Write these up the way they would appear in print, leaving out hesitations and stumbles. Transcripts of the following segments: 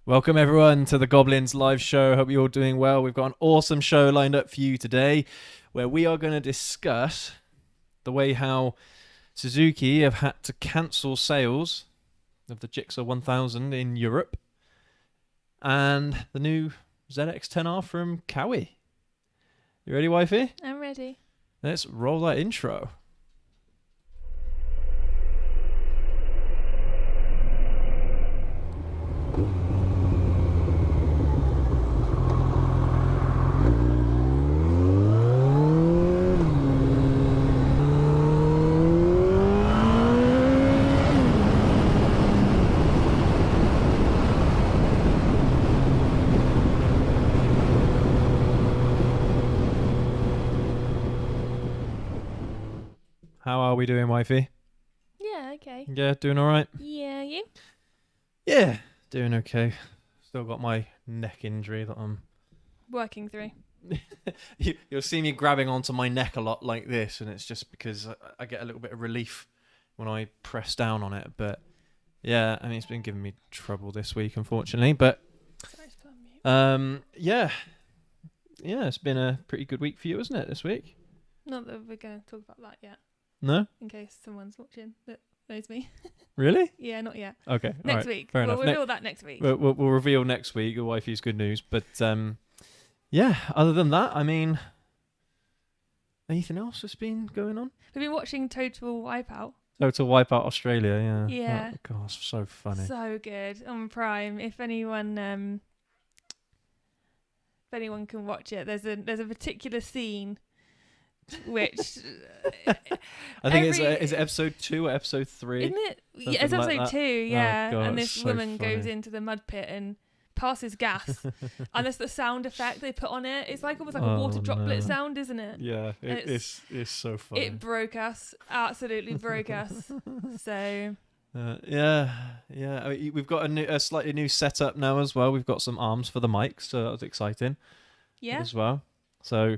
Welcome everyone to the Goblins live show. Hope you're all doing well. We've got an awesome show lined up for you today where we are going to discuss the way how Suzuki have had to cancel sales of the GSX-R in Europe and the new ZX-10R from Kawi. You ready, wifey? I'm ready. Let's roll that intro. How are we doing, wifey? Yeah, okay. Yeah, doing all right? Yeah, you? Yeah, doing okay. Still got my neck injury that I'm... Working through. You'll see me grabbing onto my neck a lot like this, and it's just because I get a little bit of relief when I press down on it. But yeah, I mean, it's been giving me trouble this week, unfortunately. But Sorry to put on mute. yeah, it's been a pretty good week for you, isn't it, this week? Not that we're going to talk about that yet, No? in case someone's watching that knows me. Really? Yeah, not yet. Okay. Next week. Fair We'll enough. reveal that next week. We'll reveal next week. Your wifey's good news. But yeah, other than that, I mean, anything else that's been going on? We've been watching Total Wipeout. Total Wipeout Australia, yeah. Yeah. Oh, gosh, so funny. So good on Prime. If anyone can watch it, there's a particular scene which I think is it episode 2 or episode 3? isn't it? Something Yeah, it's like episode that. 2. Yeah, God, and it's this so woman goes funny. into the mud pit and passes gas, and that's the sound effect they put on it. It's like almost like a Oh, water droplet no. sound, isn't it? Yeah, It's- it's so funny. It broke us, absolutely broke us. So Yeah. I mean, we've got a slightly new setup now as well. We've got some arms for the mics, so that was exciting yeah, as well. So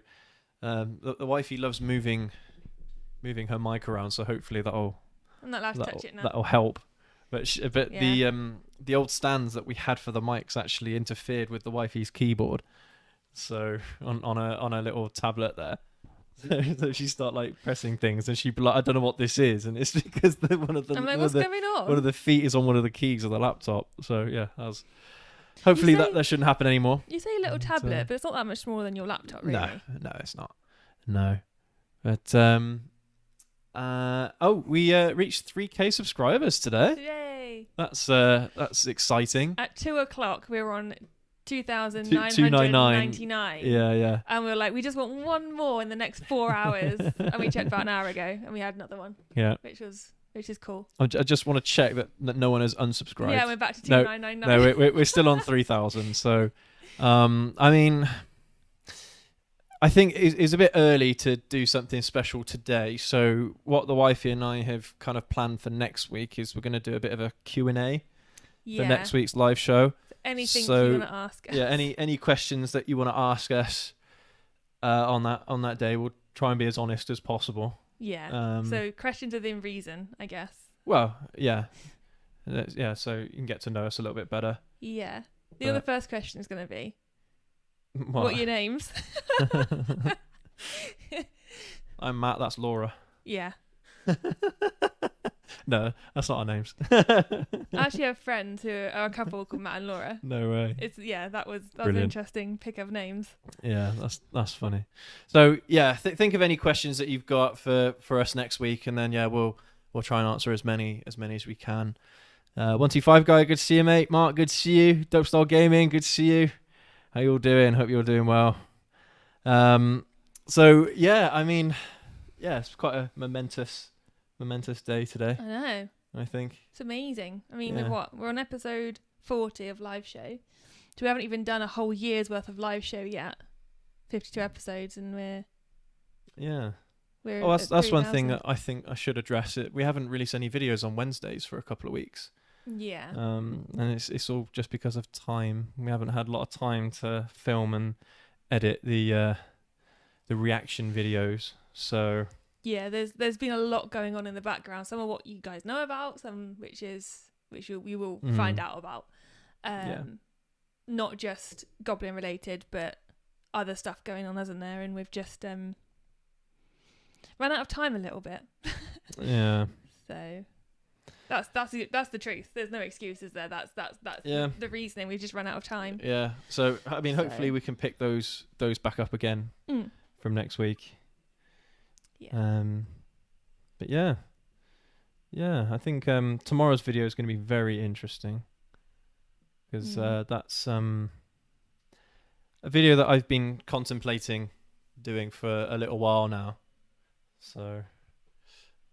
the wifey loves moving her mic around, so hopefully that'll I'm not allowed to touch it now. that'll help. But Yeah. the old stands that we had for the mics actually interfered with the wifey's keyboard. So on a little tablet there. So she start like pressing things, and she'd be like, "I don't know what this is," and it's because one of I'm like, what's going on? the feet is on one of the keys of the laptop. So yeah, that was. Hopefully say- that shouldn't happen anymore. You say little And, tablet, but it's not that much smaller than your laptop, really. No, it's not. No, but we reached 3K subscribers today. Yay! That's exciting. At 2:00, we were on 299. 2,999. Yeah. And we were like, we just want one more in the next 4 hours. And we checked about an hour ago, and we had another one, Yeah. which is cool. I just want to check that no one has unsubscribed. Yeah, we're back to No, 2,999. No, we're still on 3,000. So, I mean, I think it's a bit early to do something special today. So what the wifey and I have kind of planned for next week is we're going to do a bit of a Q&A for next week's live show. Anything So, you want to ask us. Yeah, any questions that you want to ask us on that day, we'll try and be as honest as possible. Yeah. So questions within reason, I guess. Well, yeah. Yeah, so you can get to know us a little bit better. Yeah. The other first question is going to be, What? what are your names? I'm Matt, that's Laura. Yeah. No, that's not our names. I actually have friends who are a couple called Matt and Laura. No way. That was an Brilliant. interesting pick of names. Yeah, that's funny. So yeah, think of any questions that you've got for us next week, and then yeah, we'll try and answer as many as we can. 125 guy, good to see you, mate. Mark, good to see you. Dope Style Gaming, good to see you. How you all doing? Hope you're doing well. So yeah, I mean, yeah, it's quite a momentous day today, I know. I think. It's amazing. I mean, Yeah. we're on episode 40 of live show. So we haven't even done a whole year's worth of live show yet. 52 episodes, and we're Oh, that's at one thing 3,000. that I think I should address. It. We haven't released any videos on Wednesdays for a couple of weeks. Yeah. And it's all just because of time. We haven't had a lot of time to film and edit the reaction videos. So Yeah, there's been a lot going on in the background. Some of what you guys know about, some which you will find out about. Yeah. not just Goblin related, but other stuff going on, hasn't there? And we've just run out of time a little bit. Yeah. So that's the truth. There's no excuses there. That's Yeah. the reasoning. We've just run out of time. Yeah. So I mean, hopefully So- we can pick those back up again from next week. Yeah. But yeah, I think tomorrow's video is going to be very interesting because that's a video that I've been contemplating doing for a little while now. So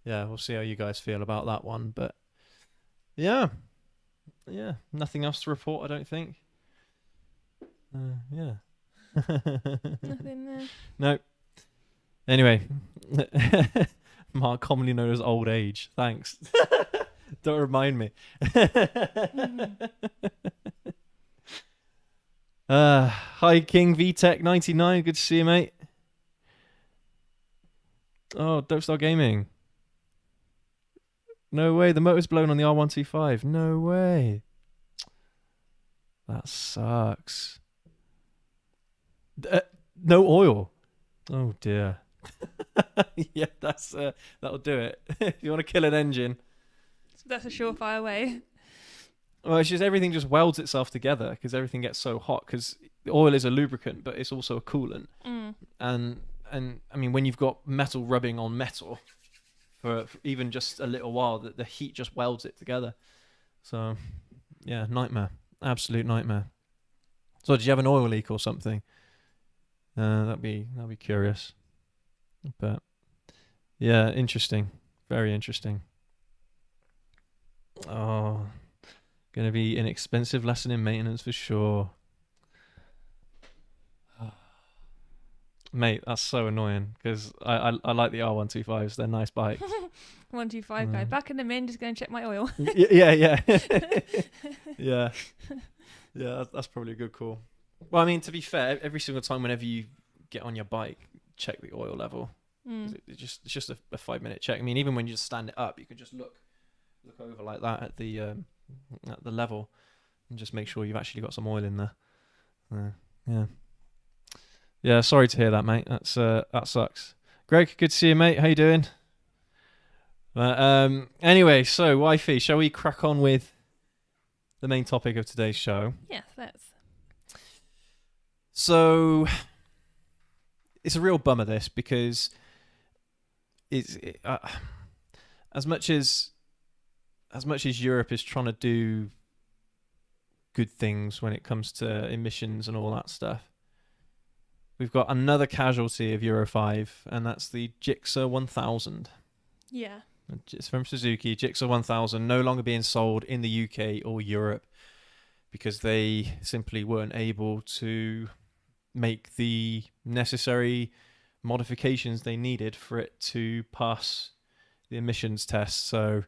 yeah, we'll see how you guys feel about that one. But yeah, nothing else to report, I don't think. Yeah. Nothing there. No. Anyway, Mark, commonly known as old age. Thanks. Don't remind me. Hi, King VTech 99. Good to see you, mate. Oh, Dope Star Gaming. No way. The motor's blown on the R125. No way. That sucks. No oil. Oh dear. Yeah, that'll do it. If you want to kill an engine. That's a surefire way. Well, it's just everything just welds itself together because everything gets so hot because oil is a lubricant, but it's also a coolant. And I mean, when you've got metal rubbing on metal for even just a little while, the heat just welds it together. So, yeah, nightmare. Absolute nightmare. So, did you have an oil leak or something? That'd be curious. But yeah, interesting. Very interesting. Oh, gonna be an expensive lesson in maintenance for sure. Mate, that's so annoying because I like the R125s. They're nice bikes. 125 guy. Backing them in, just go and check my oil. Yeah. Yeah. Yeah, that's probably a good call. Well, I mean, to be fair, every single time whenever you get on your bike, check the oil level. It's just a 5-minute check. I mean, even when you just stand it up, you can just look over like that at the level and just make sure you've actually got some oil in there. Yeah. Sorry to hear that, mate. That sucks. Greg, good to see you, mate. How you doing? Anyway, so wifey, shall we crack on with the main topic of today's show? Yes, let's. So it's a real bummer, this, because as much as Europe is trying to do good things when it comes to emissions and all that stuff, we've got another casualty of Euro 5, and that's the GSX-R 1000. Yeah. It's from Suzuki. GSX-R 1000 no longer being sold in the UK or Europe because they simply weren't able to make the necessary modifications they needed for it to pass the emissions test. So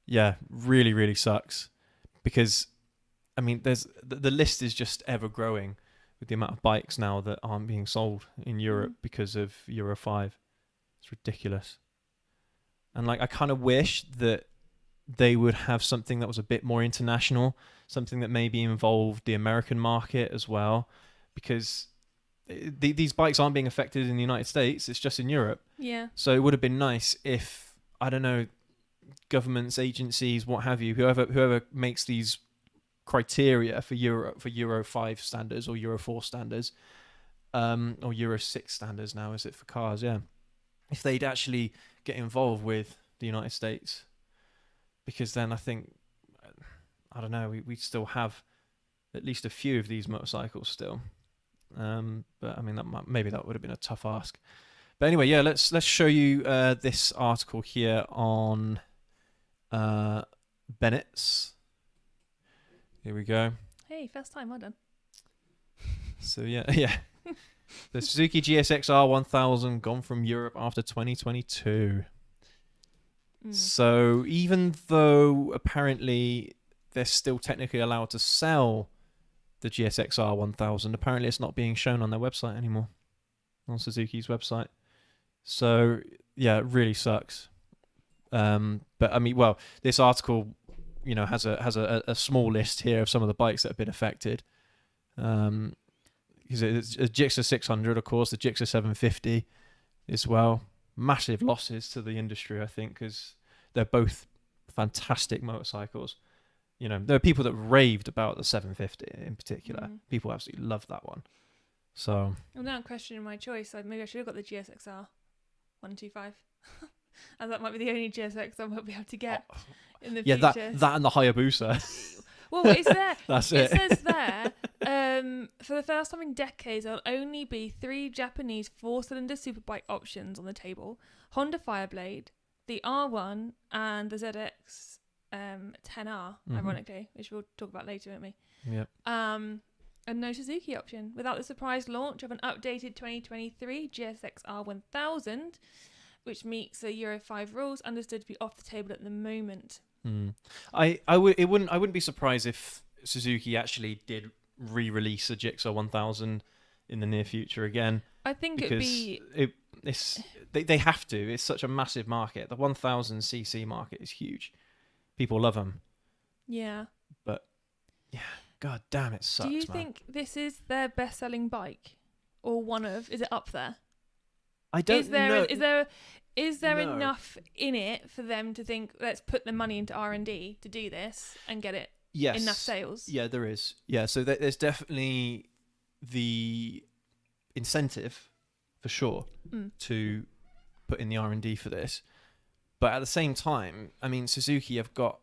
yeah, really, really sucks because I mean, the list is just ever growing with the amount of bikes now that aren't being sold in Europe because of Euro 5. It's ridiculous. And like, I kind of wish that they would have something that was a bit more international, something that maybe involved the American market as well, because these bikes aren't being affected in the United States. It's just in Europe. Yeah. So it would have been nice if, I don't know, governments, agencies, what have you, whoever makes these criteria for Euro 5 standards or Euro 4 standards, or Euro 6 standards now, is it for cars? Yeah. If they'd actually get involved with the United States, because then I think, I don't know, we still have at least a few of these motorcycles still. But I mean, maybe that would have been a tough ask. But anyway, yeah, let's show you this article here on Bennett's. Here we go. Hey, first time, well done. So yeah. The Suzuki GSX-R 1000 gone from Europe after 2022. So even though apparently they're still technically allowed to sell the GSX-R 1000, apparently it's not being shown on their website anymore, on Suzuki's website. So yeah, it really sucks. But I mean, well, this article, has a small list here of some of the bikes that have been affected. Because it's a GSX-R 600, of course, the GSX-R 750 as well. Massive losses to the industry, I think, because they're both fantastic motorcycles. You know, there are people that raved about the 750 in particular. People absolutely love that one. So. Well, now I'm questioning my choice. So maybe I should have got the GSX-R 125. And that might be the only GSX I might be able to get in the future. Yeah, that and the Hayabusa. Well, it's there. That's it. It says there, for the first time in decades, there'll only be 3 Japanese 4-cylinder superbike options on the table. Honda Fireblade, the R1, and the ZX-10R, ironically, which we'll talk about later, won't we? Yep. And no Suzuki option, without the surprise launch of an updated 2023 GSX-R 1000, which meets the Euro 5 rules, understood to be off the table at the moment. I wouldn't be surprised if Suzuki actually did re-release a GSX-R 1000 in the near future again. I think they have to. It's such a massive market. The 1000cc market is huge. People love them. Yeah. But yeah, god damn, it sucks. Do you man. think this is their best-selling bike, or one of? Is it up there? I don't know. Is there enough in it for them to think, let's put the money into R&D to do this and get it enough sales? Yeah, there is. Yeah, so there's definitely the incentive for sure to put in the R&D for this. But at the same time, I mean, Suzuki have got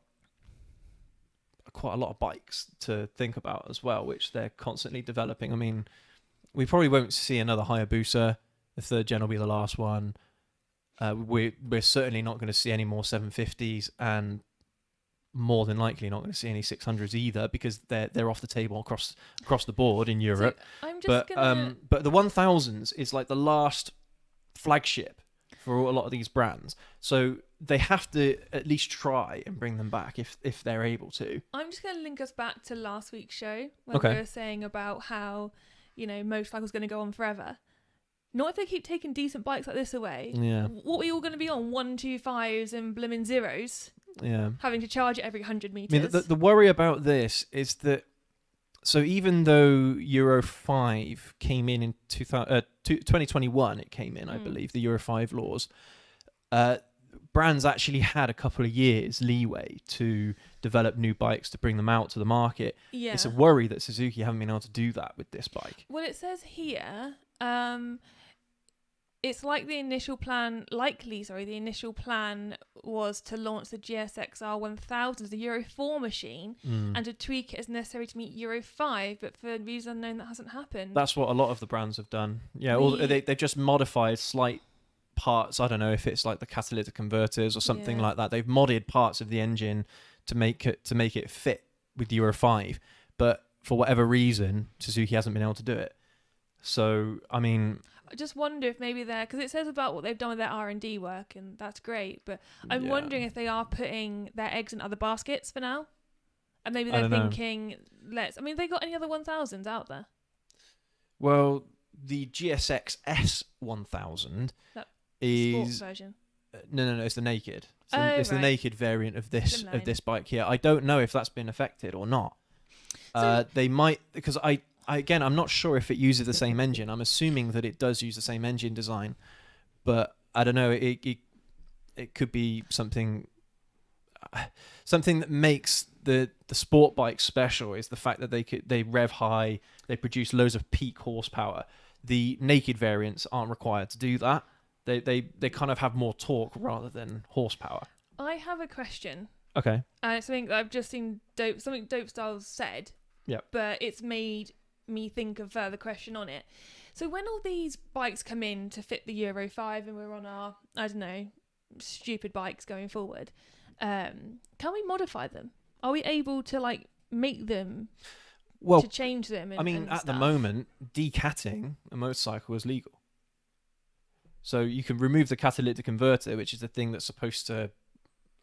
quite a lot of bikes to think about as well, which they're constantly developing. I mean, we probably won't see another Hayabusa. The 3rd gen will be the last one. We're certainly not going to see any more 750s, and more than likely not going to see any 600s either, because they're off the table across the board in Europe. So I'm just but the 1000s is like the last flagship for a lot of these brands, so they have to at least try and bring them back if they're able to. I'm just going to link us back to last week's show when we were saying about how, you know, motorcycles going to go on forever. Not if they keep taking decent bikes like this away. Yeah. What are you all going to be on? 125s and blooming zeros? Yeah. Having to charge it every 100 meters. I mean, the worry about this is that, so even though Euro 5 came in 2021, it came in, I believe, the Euro 5 laws, brands actually had a couple of years leeway to develop new bikes to bring them out to the market. Yeah. It's a worry that Suzuki haven't been able to do that with this bike. Well, it says here, it's like the initial plan was to launch the GSX-R 1000 as the Euro 4 machine and to tweak it as necessary to meet Euro 5, but for reasons unknown, that hasn't happened. That's what a lot of the brands have done. Yeah, they've just modified slight parts. I don't know if it's like the catalytic converters or something like that. They've modded parts of the engine to make it fit with Euro 5, but for whatever reason, Suzuki hasn't been able to do it. So, I mean, I just wonder if maybe because it says about what they've done with their R&D work, and that's great, but I'm wondering if they are putting their eggs in other baskets for now, and maybe they're thinking, they got any other 1000s out there? Well, the GSX-S 1000 is sport version. No, it's the naked. It's the naked variant of this bike here. I don't know if that's been affected or not. So, they might, because I'm not sure if it uses the same engine. I'm assuming that it does use the same engine design, but I don't know. It could be something that makes the sport bike special is the fact that they rev high, they produce loads of peak horsepower. The naked variants aren't required to do that. They kind of have more torque rather than horsepower. I have a question. Okay. And it's something that I've just seen something Dope Styles said. Yeah. But it's made me think of further question on it. So when all these bikes come in to fit the Euro 5 and we're on our, I don't know, stupid bikes going forward, can we modify them? Are we able to make them to change them? At the moment, decatting a motorcycle is legal. So you can remove the catalytic converter, which is the thing that's supposed to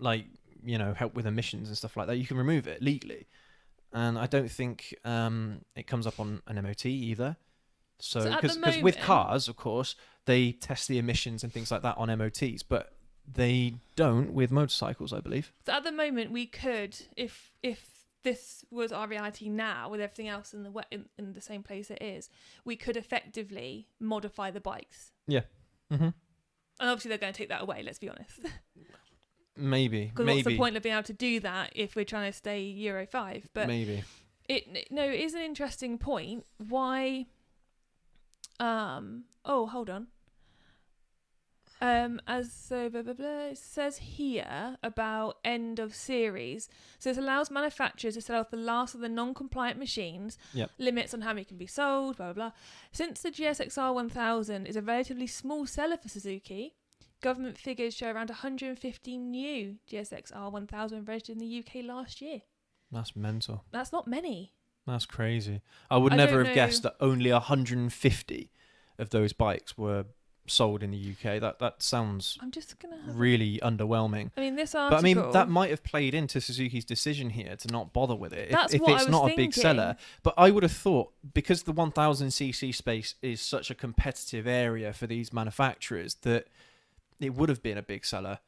help with emissions and stuff like that. You can remove it legally. And I don't think it comes up on an MOT either. So because with cars, of course, they test the emissions and things like that on MOTs, but they don't with motorcycles, I believe. So at the moment, we could, if this was our reality now, with everything else in the same place it is, we could effectively modify the bikes. Yeah. Mm-hmm. And obviously they're going to take that away, let's be honest. Maybe. Because what's the point of being able to do that if we're trying to stay Euro 5? But maybe. It is an interesting point. Why... hold on. It says here about end of series. So it allows manufacturers to sell off the last of the non-compliant machines. Yep. Limits on how many can be sold. Blah blah blah. Since the GSX-R 1000 is a relatively small seller for Suzuki, government figures show around 150 new GSX-R 1000 registered in the UK last year. That's mental. That's not many. That's crazy. I would never have guessed that only 150 of those bikes were sold in the UK. That sounds really underwhelming. I mean, this article... But I mean, that might have played into Suzuki's decision here to not bother with it. That's if what it's I was not thinking. A big seller. But I would have thought, because the 1000cc space is such a competitive area for these manufacturers, that it would have been a big seller.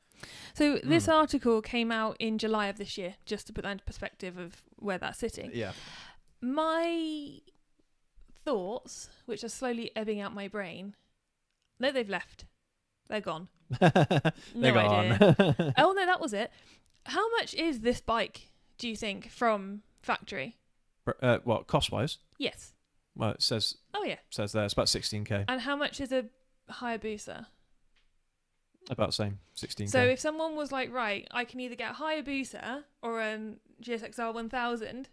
So this article came out in July of this year, just to put that into perspective of where that's sitting. Yeah. My thoughts, which are slowly ebbing out my brain, no, they've left. They're gone. They're gone. Idea. Oh, no, that was it. How much is this bike, do you think, from factory? What, cost-wise? Yes. Well, it says... Oh, yeah. Says there, it's about 16k. And how much is a Hayabusa? About the same, 16k. So if someone was like, right, I can either get a Hayabusa or a GSX-R 1000,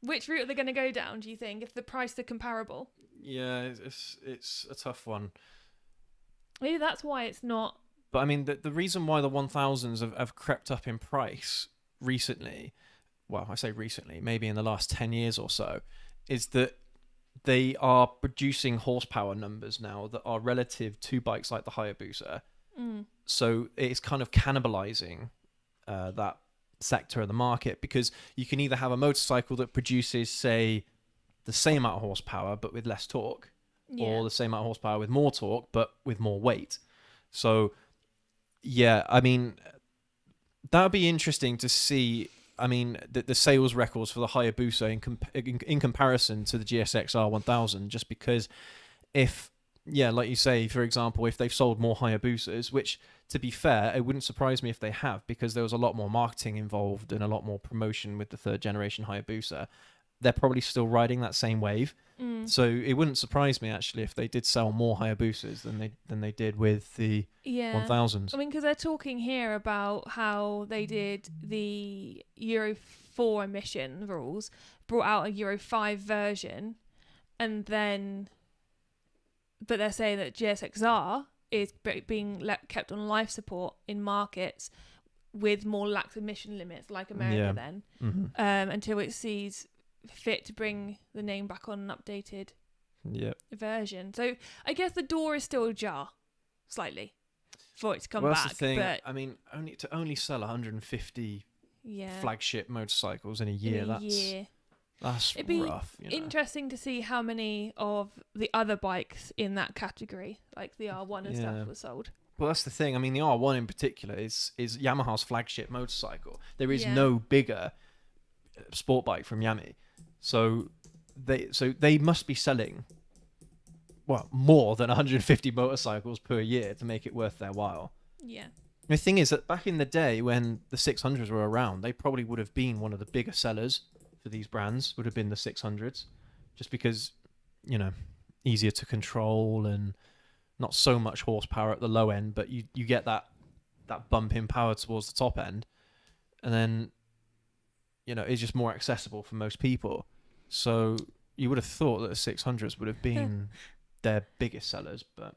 which route are they going to go down, do you think, if the price are comparable? Yeah, it's a tough one. Maybe that's why it's not... But I mean, the reason why the 1000s have crept up in price recently, well, I say recently, maybe in the last 10 years or so, is that they are producing horsepower numbers now that are relative to bikes like the Hayabusa. So it's kind of cannibalizing that sector of the market, because you can either have a motorcycle that produces, say, the same amount of horsepower but with less torque, or the same amount of horsepower with more torque but with more weight. So yeah, I mean, that would be interesting to see. I mean, the sales records for the Hayabusa in comparison to the GSX-R 1000, just because if, yeah, like you say, for example, if they've sold more Hayabusas, which, to be fair, it wouldn't surprise me if they have, because there was a lot more marketing involved and a lot more promotion with the third generation Hayabusa, they're probably still riding that same wave. So it wouldn't surprise me, actually, if they did sell more Hayabusas than they did with the 1000s. I mean, because they're talking here about how they did the Euro 4 emission rules, brought out a Euro 5 version, and then... But they're saying that GSX-R is being kept on life support in markets with more lax emission limits, like America until it sees fit to bring the name back on an updated version. So I guess the door is still ajar, slightly, for it to come back. That's the thing. But I mean, only sell 150 flagship motorcycles in a year. That's It'd be rough. Interesting to see how many of the other bikes in that category, like the R1 and stuff, were sold. Well, that's the thing. I mean, the R1 in particular is Yamaha's flagship motorcycle. There is no bigger sport bike from Yami, so they must be selling more than 150 motorcycles per year to make it worth their while. Yeah. The thing is that back in the day when the 600s were around, they probably would have been one of the bigger sellers for these brands, would have been the 600s, just because, easier to control and not so much horsepower at the low end, but you get that bump in power towards the top end, and then it's just more accessible for most people. So you would have thought that the 600s would have been their biggest sellers. But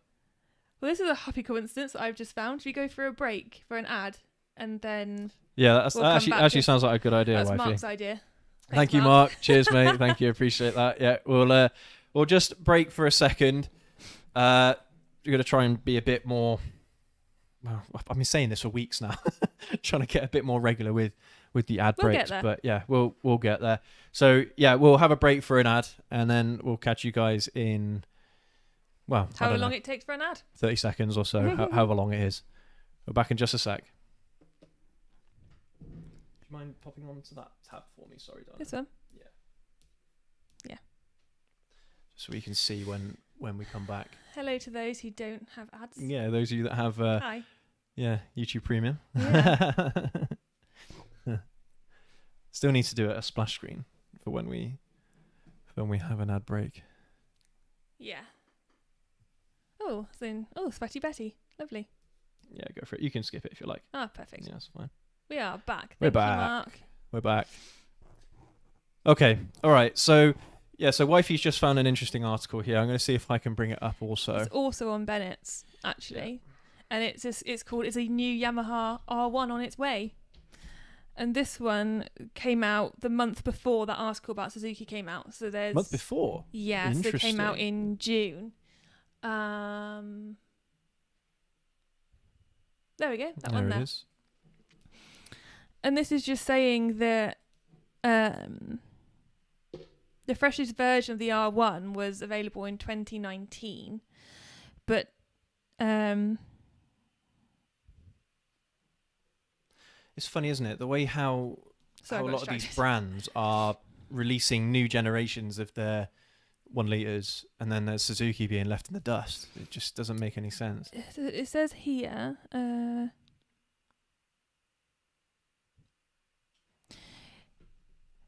well, this is a happy coincidence that I've just found. Should we go for a break for an ad, and then that actually sounds like a good idea. That's wifey. Mark's idea. Thank you, Mark. Cheers, mate. Thank you. Appreciate that. Yeah, we'll just break for a second. We're going to try and be a bit more... Well, I've been saying this for weeks now. Trying to get a bit more regular with the ad breaks. But yeah, we'll get there. So yeah, we'll have a break for an ad, and then we'll catch you guys in... Well, however long it takes for an ad. 30 seconds or so, however long it is. We're back in just a sec. you mind popping onto that tab for me? Sorry, darling. This one. Yeah. Yeah. So we can see when we come back. Hello to those who don't have ads. Yeah, those of you that have Hi. yeah, YouTube Premium. Yeah. Still need to do a splash screen for when we have an ad break. Yeah. Oh, Sweaty Betty. Lovely. Yeah, go for it. You can skip it if you like. Ah, perfect. Yeah, that's fine. We are back. We're Thank you, back. Mark. We're back. Okay. All right. So, yeah. So, Wifey's just found an interesting article here. I'm going to see if I can bring it up also. It's also on Bennett's, actually. Yeah. And it's a new Yamaha R1 on its way. And this one came out the month before that article about Suzuki came out. So there's... Month before? Yeah. So it came out in June. There we go. That one there. There it is. And this is just saying that the freshest version of the R1 was available in 2019, but it's funny, isn't it? The way how a lot of these distracted. brands are releasing new generations of their 1 litres, and then there's Suzuki being left in the dust. It just doesn't make any sense. It says here.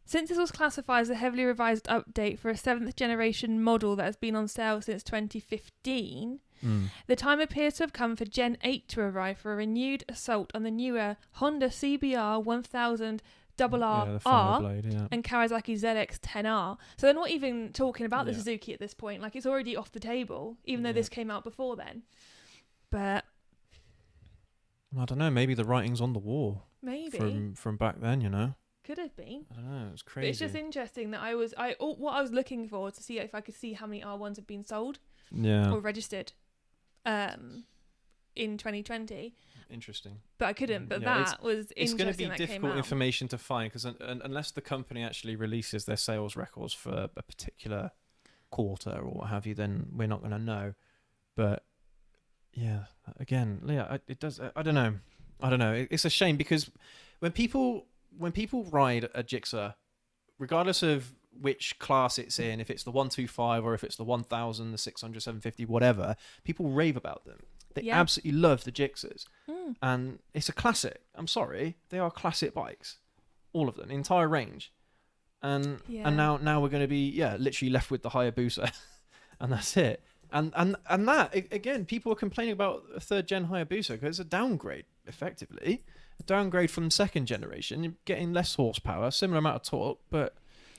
Since this was classified as a heavily revised update for a 7th generation model that has been on sale since 2015, the time appears to have come for Gen 8 to arrive for a renewed assault on the newer Honda CBR 1000 RR Blade, yeah. and Kawasaki ZX-10R. So they're not even talking about the Yeah. Suzuki at this point. Like, it's already off the table, even though this came out before then. But I don't know. Maybe the writing's on the wall. maybe from back then, you know. could have been. I don't know. It's crazy. But it's just interesting that what I was looking for to see if I could see how many R1s have been sold or registered in 2020. Interesting. But I couldn't. But Yeah, that was It's interesting. going to be that difficult came out. information to find because unless the company actually releases their sales records for a particular quarter or what have you, then we're not going to know. But yeah, again, it does. I don't know. It's a shame because when people ride a Gixxer, regardless of which class it's in, if it's the 125 or if it's the 1000, the 600, 750, whatever, people rave about them. They absolutely love the Gixxers. And it's a classic. I'm sorry. They are classic bikes. All of them. The entire range. And now we're going to be, literally left with the Hayabusa. And that's it. And that, again, people are complaining about a 3rd gen Hayabusa because it's a downgrade, effectively. A downgrade from 2nd generation. You're getting less horsepower, similar amount of torque, but,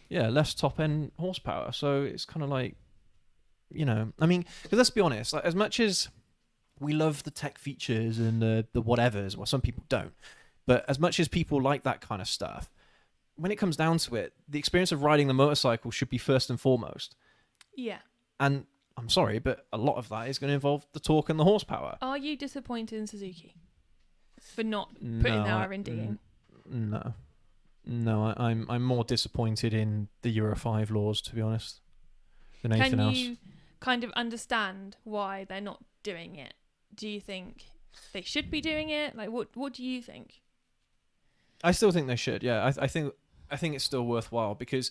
less top-end horsepower. So it's kind of like, I mean, because let's be honest, like, as much as we love the tech features and the whatevers, well, some people don't, but as much as people like that kind of stuff, when it comes down to it, the experience of riding the motorcycle should be first and foremost. Yeah. And I'm sorry, but a lot of that is going to involve the torque and the horsepower. Are you disappointed in Suzuki for not putting their R&D in? No, I'm more disappointed in the Euro 5 laws, to be honest, than anything else. Can you kind of understand why they're not doing it? Do you think they should be doing it? Like, what do you think? I still think they should. Yeah, I think it's still worthwhile because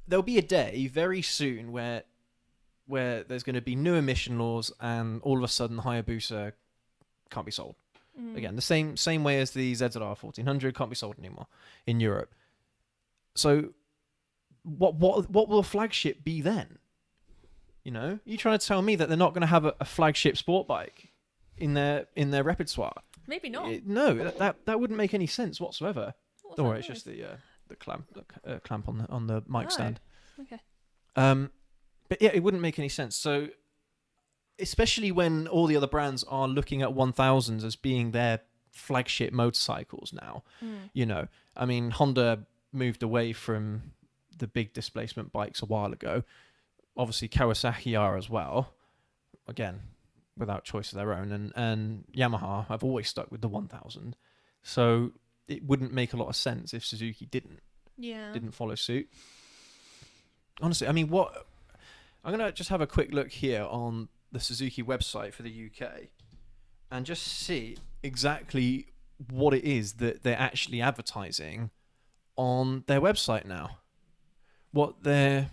there'll be a day very soon where there's going to be new emission laws and all of a sudden Hayabusa can't be sold. Again, the same way as the ZX-R 1400 can't be sold anymore in Europe. So what will a flagship be then? You trying to tell me that they're not going to have a flagship sport bike in their repertoire? Maybe not. No, that wouldn't make any sense whatsoever. What's Don't that worry, it's noise? just the clamp on the mic stand. Okay. But yeah, it wouldn't make any sense. So, especially when all the other brands are looking at 1000s as being their flagship motorcycles now. I mean, Honda moved away from the big displacement bikes a while ago. Obviously, Kawasaki are as well. Again, without choice of their own. And Yamaha have always stuck with the 1000. So it wouldn't make a lot of sense if Suzuki didn't follow suit. Honestly, I mean, I'm going to just have a quick look here on the Suzuki website for the UK and just see exactly what it is that they're actually advertising on their website now. What their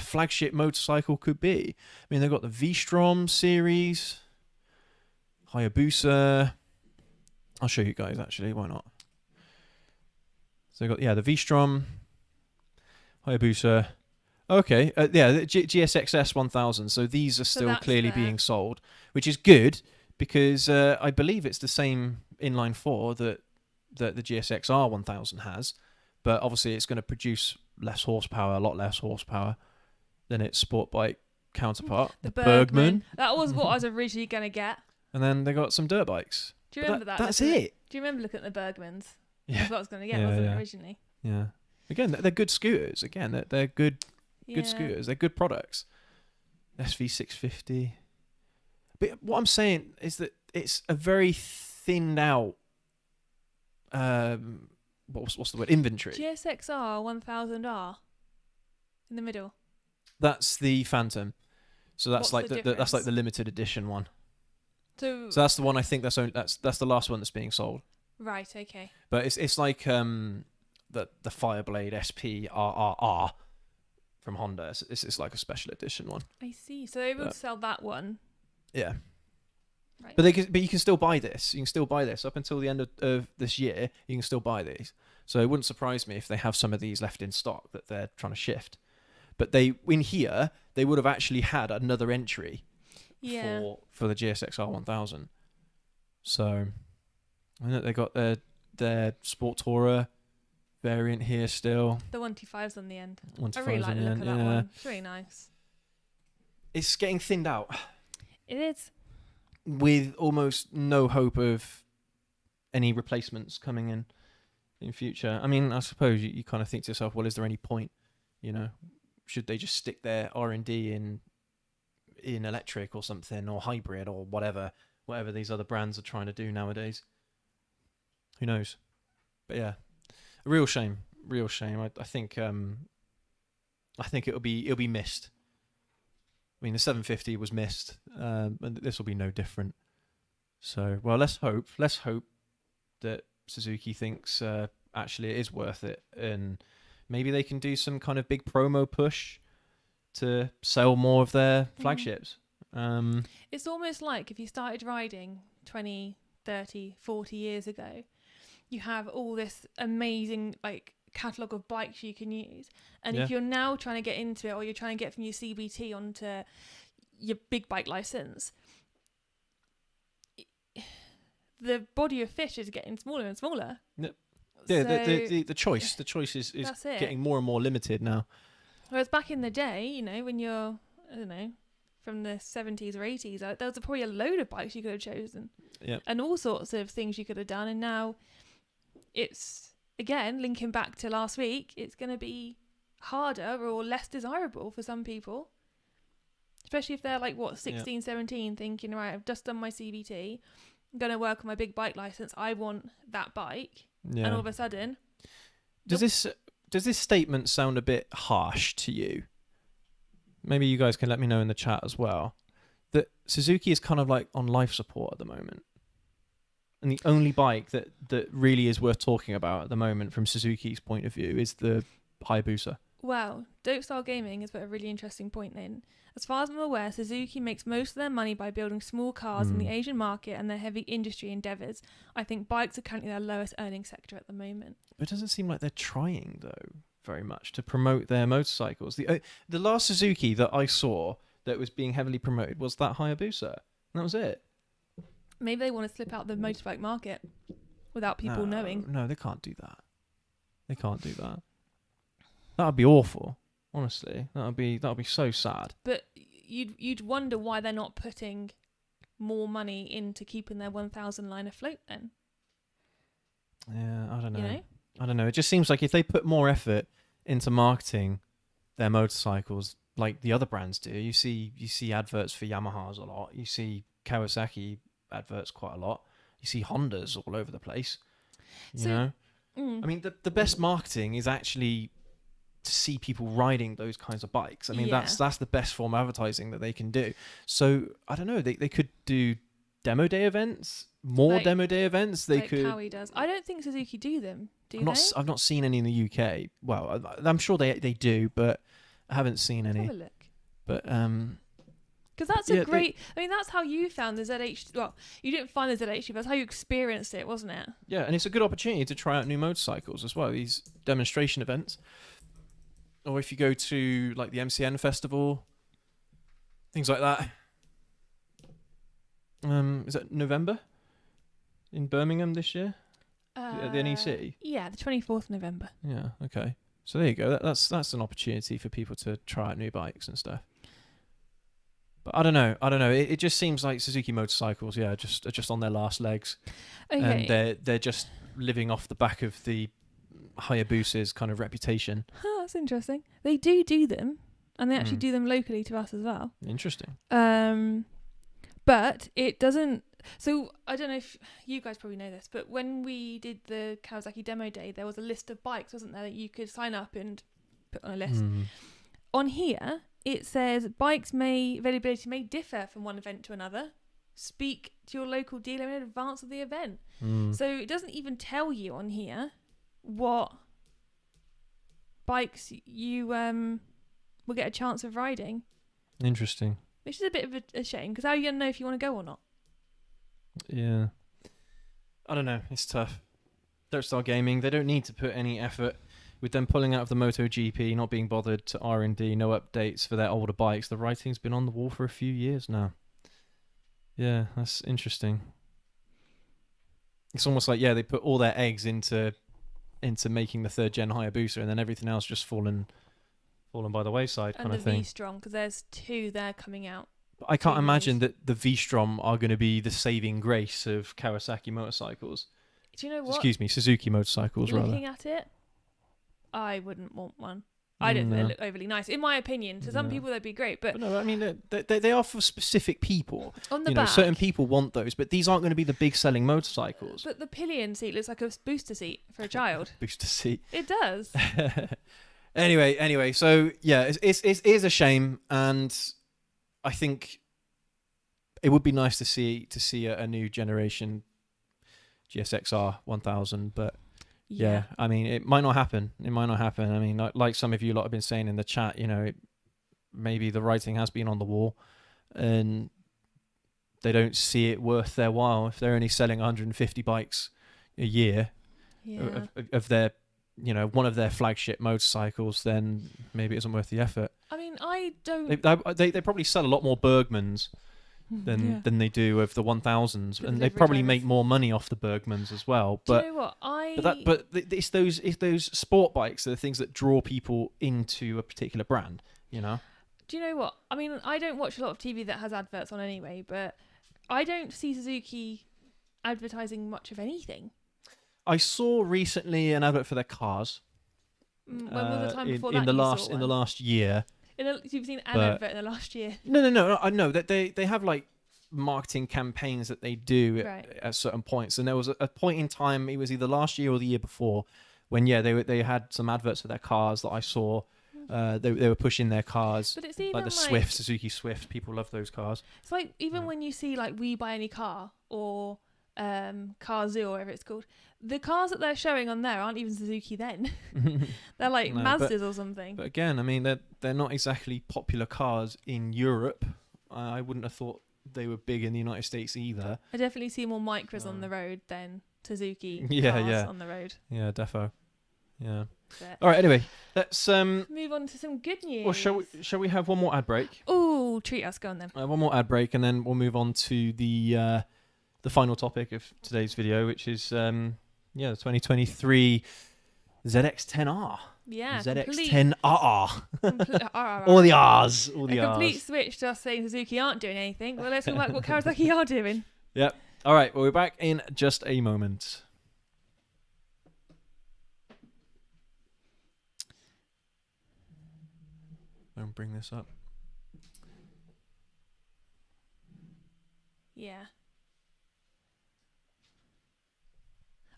flagship motorcycle could be. I mean, they've got the V-Strom series, Hayabusa. I'll show you guys, actually. Why not? So they've got, the V-Strom, Hayabusa. Okay, the GSX-R 1000. So these are still clearly being sold, which is good because I believe it's the same inline 4 that the GSX-R 1000 has, but obviously it's going to produce less horsepower, a lot less horsepower than its sport bike counterpart, the Bergman. That was what I was originally going to get. And then they got some dirt bikes. Do you remember that? That's it. Do you remember looking at the Bergmans? Yeah. That's what I was going to get, wasn't it, originally? Yeah. Again, they're good scooters. Again, they're good scooters. They're good products. SV650. But what I'm saying is that it's a very thinned out what's the word? Inventory. GSX-R 1000R in the middle. That's the Phantom. So that's What's that's like the limited edition one. So that's the one I think that's the last one that's being sold. Right, okay. But it's like the Fireblade SP RRR from Honda. It's like a special edition one. I see. So they will sell that one. Yeah. Right. But you can still buy this. You can still buy this up until the end of this year. You can still buy these. So it wouldn't surprise me if they have some of these left in stock that they're trying to shift. But they would have actually had another entry for the GSX-R 1000. So I know they got their Sport Tourer variant here still. The 125's on the end. 125's I really like the look of that one. It's really nice. It's getting thinned out. It is. With almost no hope of any replacements coming in future. I mean, I suppose you kind of think to yourself, well, is there any point? You know, should they just stick their R&D in electric or something, or hybrid or whatever these other brands are trying to do nowadays? Who knows? But yeah, a real shame. I think it'll be missed. I mean, the 750 was missed, and this will be no different. So, well, let's hope that Suzuki thinks actually it is worth it, and maybe they can do some kind of big promo push to sell more of their flagships. It's almost like if you started riding 20, 30, 40 years ago, you have all this amazing catalogue of bikes you can use, and if you're now trying to get into it, or you're trying to get from your CBT onto your big bike license, the body of fish is getting smaller and smaller. Yep. Yeah, so the choice is getting more and more limited now. Whereas back in the day, when you're, I don't know, from the 70s or 80s, there was probably a load of bikes you could have chosen. Yep. And all sorts of things you could have done, and now it's, again, linking back to last week, it's going to be harder or less desirable for some people, especially if they're 16, 17, thinking, right, I've just done my CVT, I'm going to work on my big bike license, I want that bike. And all of a sudden, does this statement sound a bit harsh to you? Maybe you guys can let me know in the chat as well, that Suzuki is kind of on life support at the moment. And the only bike that really is worth talking about at the moment from Suzuki's point of view is the Hayabusa. Well, Dope Style Gaming has put a really interesting point in. As far as I'm aware, Suzuki makes most of their money by building small cars in the Asian market and their heavy industry endeavours. I think bikes are currently their lowest earning sector at the moment. But it doesn't seem like they're trying, though, very much to promote their motorcycles. The last Suzuki that I saw that was being heavily promoted was that Hayabusa. And that was it. Maybe they want to slip out the motorbike market without people knowing. No, they can't do that. They can't do that. That would be awful. Honestly, that would be so sad. But you'd wonder why they're not putting more money into keeping their 1000 line afloat then. Yeah, I don't know. I don't know. It just seems like if they put more effort into marketing their motorcycles like the other brands do, you see adverts for Yamahas a lot. You see Kawasaki adverts quite a lot. You see Hondas all over the place. You know? I mean, the best marketing is actually to see people riding those kinds of bikes. I mean, that's the best form of advertising that they can do. So I don't know. They could do demo day events, more Like- demo day events. They like could. Kawi does. I don't think Suzuki do them. Do they? I've not seen any in the UK. Well, I'm sure they do, but I haven't seen Let's any. have a look. But Because that's Yeah, a great. I mean, that's how you found the ZH. Well, you didn't find the ZH, but that's how you experienced it, wasn't it? yeah, and it's a good opportunity to try out new motorcycles as well. These demonstration events, or if you go to like the MCN festival, things like that. Is it November in Birmingham this year? At the NEC? Yeah, the 24th November. Yeah. Okay. So there you go. That's an opportunity for people to try out new bikes and stuff. But I don't know. It just seems like Suzuki motorcycles, are just on their last legs, Okay. and they're just living off the back of the Hayabusa's kind of reputation. Huh, that's interesting. They do them, and they actually Mm. do them locally to us as well. Interesting. But it doesn't. So I don't know if you guys probably know this, but when we did the Kawasaki demo day, there was a list of bikes, wasn't there, that you could sign up and put on a list. Mm. On here, it says availability may differ from one event to another. Speak to your local dealer in advance of the event. Mm. So it doesn't even tell you on here what bikes you will get a chance of riding, Interesting. which is a bit of a shame, because how are you going to know if you want to go or not? Yeah. I don't know. It's tough. Dirt Star Gaming, they don't need to put any effort with them pulling out of the MotoGP, not being bothered to R&D, no updates for their older bikes. The writing's been on the wall for a few years now. Yeah, that's interesting. It's almost like, they put all their eggs into making the third gen Hayabusa, and then everything else just fallen by the wayside, kind And of the thing. V-Strom, because there's two there coming out. But I can't Two imagine years. that the V-Strom are going to be the saving grace of Kawasaki motorcycles. Do you know what? Excuse me, Suzuki motorcycles, rather. Looking at it, I wouldn't want one. I don't think they look overly nice, in my opinion. To some No. people, they'd be great, but But no, I mean, they are for specific people. on the You know, back, certain people want those, but these aren't going to be the big selling motorcycles. but the pillion seat looks like a booster seat for a child. Booster seat. It does. Anyway, so yeah, it is a shame, and I think it would be nice to see a new generation GSX-R 1000, but yeah, I mean, it might not happen. I mean, like some of you lot have been saying in the chat, maybe the writing has been on the wall, and they don't see it worth their while if they're only selling 150 bikes a year Yeah. of their, one of their flagship motorcycles. Then maybe it isn't worth the effort. I mean, I don't. They probably sell a lot more Bergmans than they do of the 1000s, For and they delivery probably drivers. make more money off the Bergmans as well. Do But you know what? it's those sport bikes that are the things that draw people into a particular brand. Do you know what? I mean, I don't watch a lot of TV that has adverts on anyway, but I don't see Suzuki advertising much of anything. I saw recently an advert for their cars. When was the time before in that the you last saw in the one? last year. You've seen an but- advert in the last year. No. I know that they have like marketing campaigns that they do Right. at certain points, and there was a point in time, it was either last year or the year before, when they had some adverts for their cars that I saw. They were pushing their cars, But it's even like the Swift, Suzuki Swift. People love those cars. It's like even when you see like We Buy Any Car or Car Zoo or whatever it's called, the cars that they're showing on there aren't even Suzuki then. They're like No, Mazdas or something. But again, I mean, they're not exactly popular cars in Europe. I wouldn't have thought they were big in the United States either. I definitely see more Micras on the road than Suzuki Yeah, cars yeah. on the road. Yeah, defo. Yeah. But All right. Anyway, let's move on to some good news. Well, shall we have one more ad break? Oh, treat us. Go on then. One more ad break, and then we'll move on to the final topic of today's video, which is the 2023 ZX-10R. Yeah. ZX-10R. RR. All the R's. All the A complete R's. switch to us saying Suzuki aren't doing anything. Well, let's talk about what Kawasaki are doing. Yep. All right. Well, we're back in just a moment. Don't bring this up. Yeah.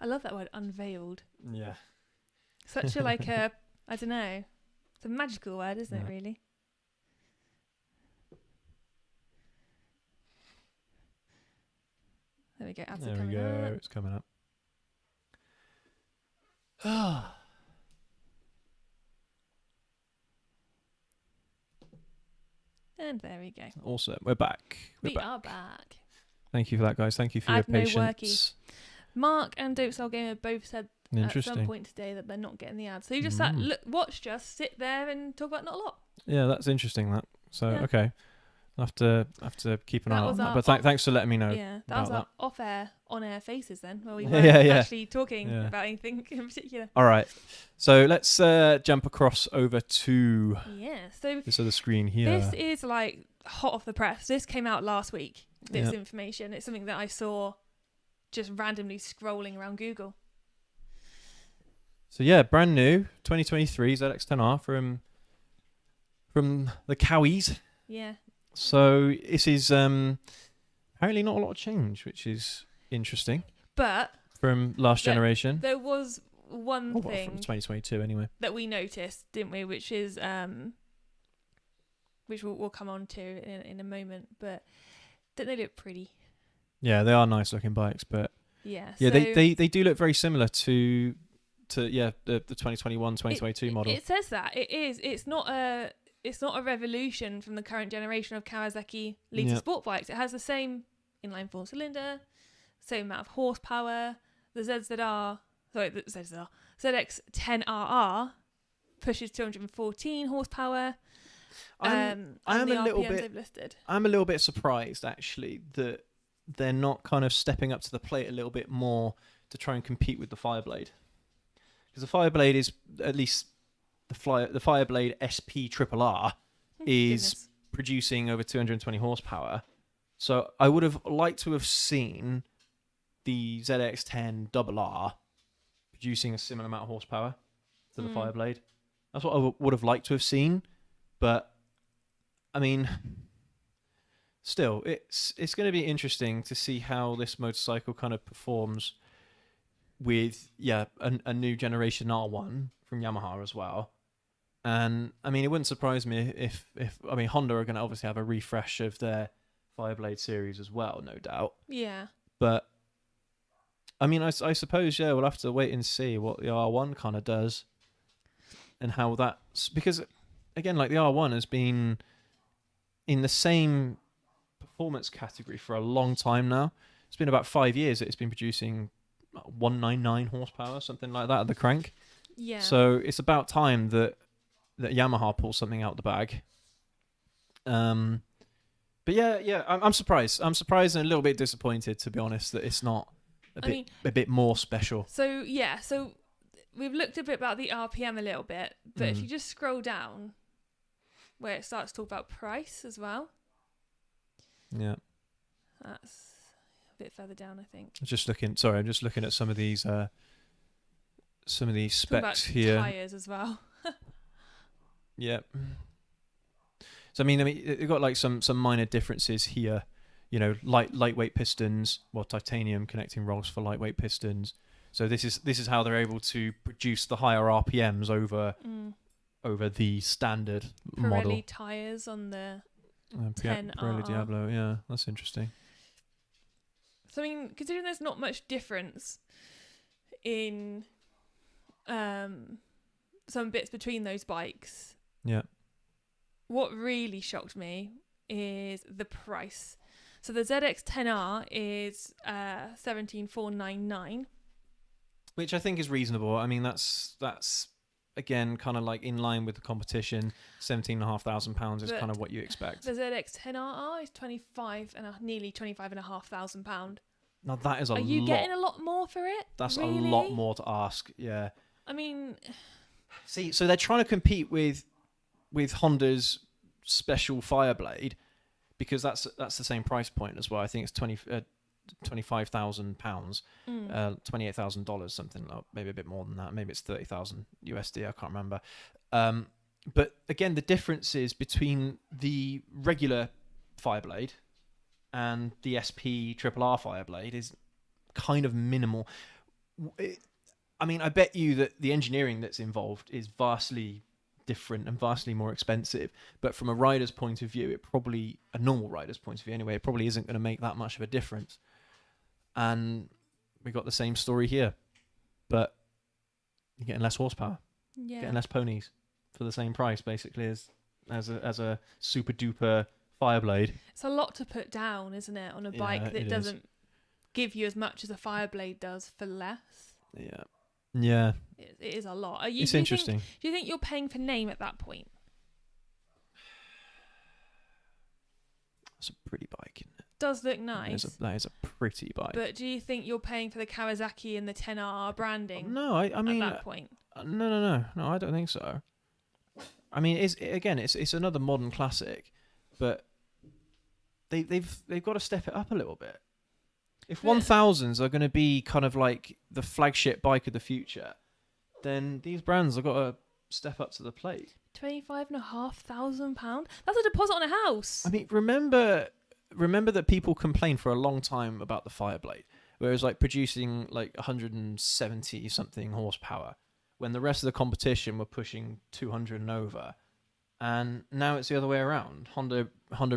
I love that word, unveiled. Yeah. Such a I don't know. It's a magical word, isn't it, Yeah. really? There we go. Ads There are we coming go. up. It's coming up. Ah. And there we go. Awesome. We're back. We are back. Thank you for that, guys. Thank you for your No patience. Mark and Dopestyle Gamer both said at some Interesting. point today that they're not getting the ads. So you just sat, watched us sit there and talk about not a lot. Yeah, that's interesting. That. So Yeah. okay, I'll have to keep an eye on that. But thanks for letting me know. Yeah, that was our off-air, on-air faces then, where we Yeah, weren't yeah. actually talking about anything in particular. All right, so let's jump across over to this other screen here. This is like hot off the press. This came out last week. This information. It's something that I saw just randomly scrolling around Google. So yeah, brand new 2023 ZX-10R from the Cowies. Yeah. So this is apparently not a lot of change, which is interesting. But from last generation, there was one thing from 2022 anyway that we noticed, didn't we? Which is which we'll come on to in a moment. But don't they look pretty? Yeah, they are nice looking bikes, but yeah, so they do look very similar to the 2021 2022 model. It says that it is. It's not a revolution from the current generation of Kawasaki liter sport bikes. It has the same inline 4-cylinder, same amount of horsepower. The ZX-10RR pushes 214 horsepower. I'm a little bit surprised actually that they're not kind of stepping up to the plate a little bit more to try and compete with the Fireblade, because the Fireblade is at least the Fireblade SP RR is producing over 220 horsepower. So I would have liked to have seen the ZX-10RR producing a similar amount of horsepower to the Fireblade. That's what I would have liked to have seen. But I mean, still, it's going to be interesting to see how this motorcycle kind of performs with a new generation R1 from Yamaha as well. And I mean, it wouldn't surprise me if Honda are going to obviously have a refresh of their Fireblade series as well, no doubt. Yeah. But I mean, I suppose we'll have to wait and see what the R1 kind of does and how that's, because again, like the R1 has been in the same performance category for a long time now. It's been about 5 years that it's been producing 199 horsepower, something like that at the crank. Yeah. So it's about time that Yamaha pulls something out the bag. But I'm surprised. I'm surprised and a little bit disappointed, to be honest, that it's not a bit more special. So we've looked a bit about the RPM a little bit, but if you just scroll down where it starts to talk about price as well. Yeah. That's a bit further down, I think. I'm just looking at some of these specs here. Tires as well. Yeah. So I mean, they've got like some minor differences here. You know, lightweight pistons, titanium connecting rods for lightweight pistons. So this is how they're able to produce the higher RPMs over the standard model. Pirelli tires on the 10R. Pirelli Diablo, yeah, that's interesting. So I mean, considering there's not much difference in some bits between those bikes. Yeah. What really shocked me is the price. So the ZX-10R is 17,499, which I think is reasonable. I mean, that's again kind of like in line with the competition. £17,500 is kind of what you expect. The ZX-10RR is nearly £25,500. Now that is a lot. Are you getting a lot more for it? That's really? A lot more to ask. Yeah. I mean, see, so they're trying to compete with Honda's special Fireblade, because that's the same price point as well. I think it's £25,000, $28,000, something like, maybe a bit more than that. Maybe it's 30,000 USD. I can't remember. But again, the differences between the regular Fireblade and the SP RR Fireblade is kind of minimal. I mean, I bet you that the engineering that's involved is vastly different and vastly more expensive. But from a rider's point of view, a normal rider's point of view anyway, it probably isn't going to make that much of a difference. And we got the same story here, but you're getting less horsepower, getting less ponies for the same price, basically, as a super duper Fireblade. It's a lot to put down, isn't it, on a bike that doesn't give you as much as a Fireblade does for less? Yeah. It is a lot. It's interesting. Do you think you're paying for name at that point? It's a pretty bike, isn't it? Does look nice. That is a pretty bike. But do you think you're paying for the Kawasaki and the 10R branding? No, I mean at that point. No, I don't think so. I mean, it's another modern classic, but they've got to step it up a little bit. If 1000s are going to be kind of like the flagship bike of the future, then these brands have got to step up to the plate. £25,500? That's a deposit on a house. I mean, remember that people complained for a long time about the Fireblade, where it was like producing like 170 something horsepower, when the rest of the competition were pushing 200 and over. And now it's the other way around. Honda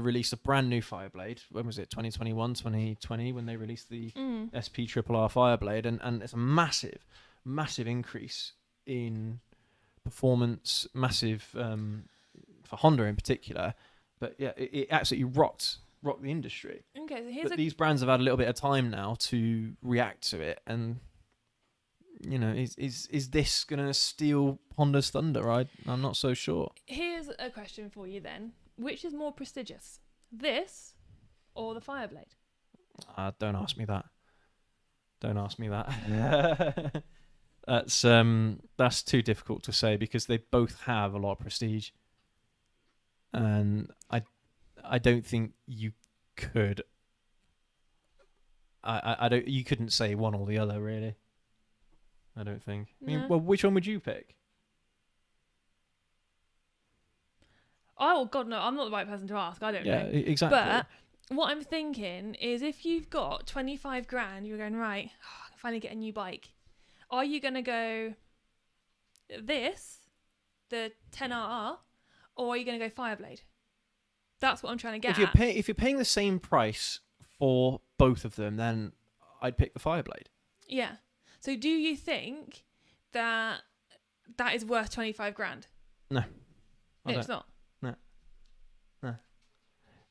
released a brand new Fireblade. When was it? 2021, 2020, when they released the SP RRR Fireblade, and it's a massive increase in performance, massive for Honda in particular. But yeah, it absolutely rocked the industry. Okay, so these brands have had a little bit of time now to react to it, and you know, is this gonna steal Honda's thunder? I'm not so sure. Here's a question for you then: which is more prestigious, this or the Fireblade? Don't ask me that. Don't ask me that. That's too difficult to say, because they both have a lot of prestige, and I don't think you could. You couldn't say one or the other, really. I don't think. I mean, well, which one would you pick? Oh God, no! I'm not the right person to ask. I don't know. Yeah, exactly. But what I'm thinking is, if you've got 25 grand, you're going, right, I can finally get a new bike. Are you going to go the 10RR, or are you going to go Fireblade? That's what I'm trying to get at. If you're paying the same price for both of them, then I'd pick the Fireblade. Yeah. So do you think that is worth 25 grand? No. It's not. No.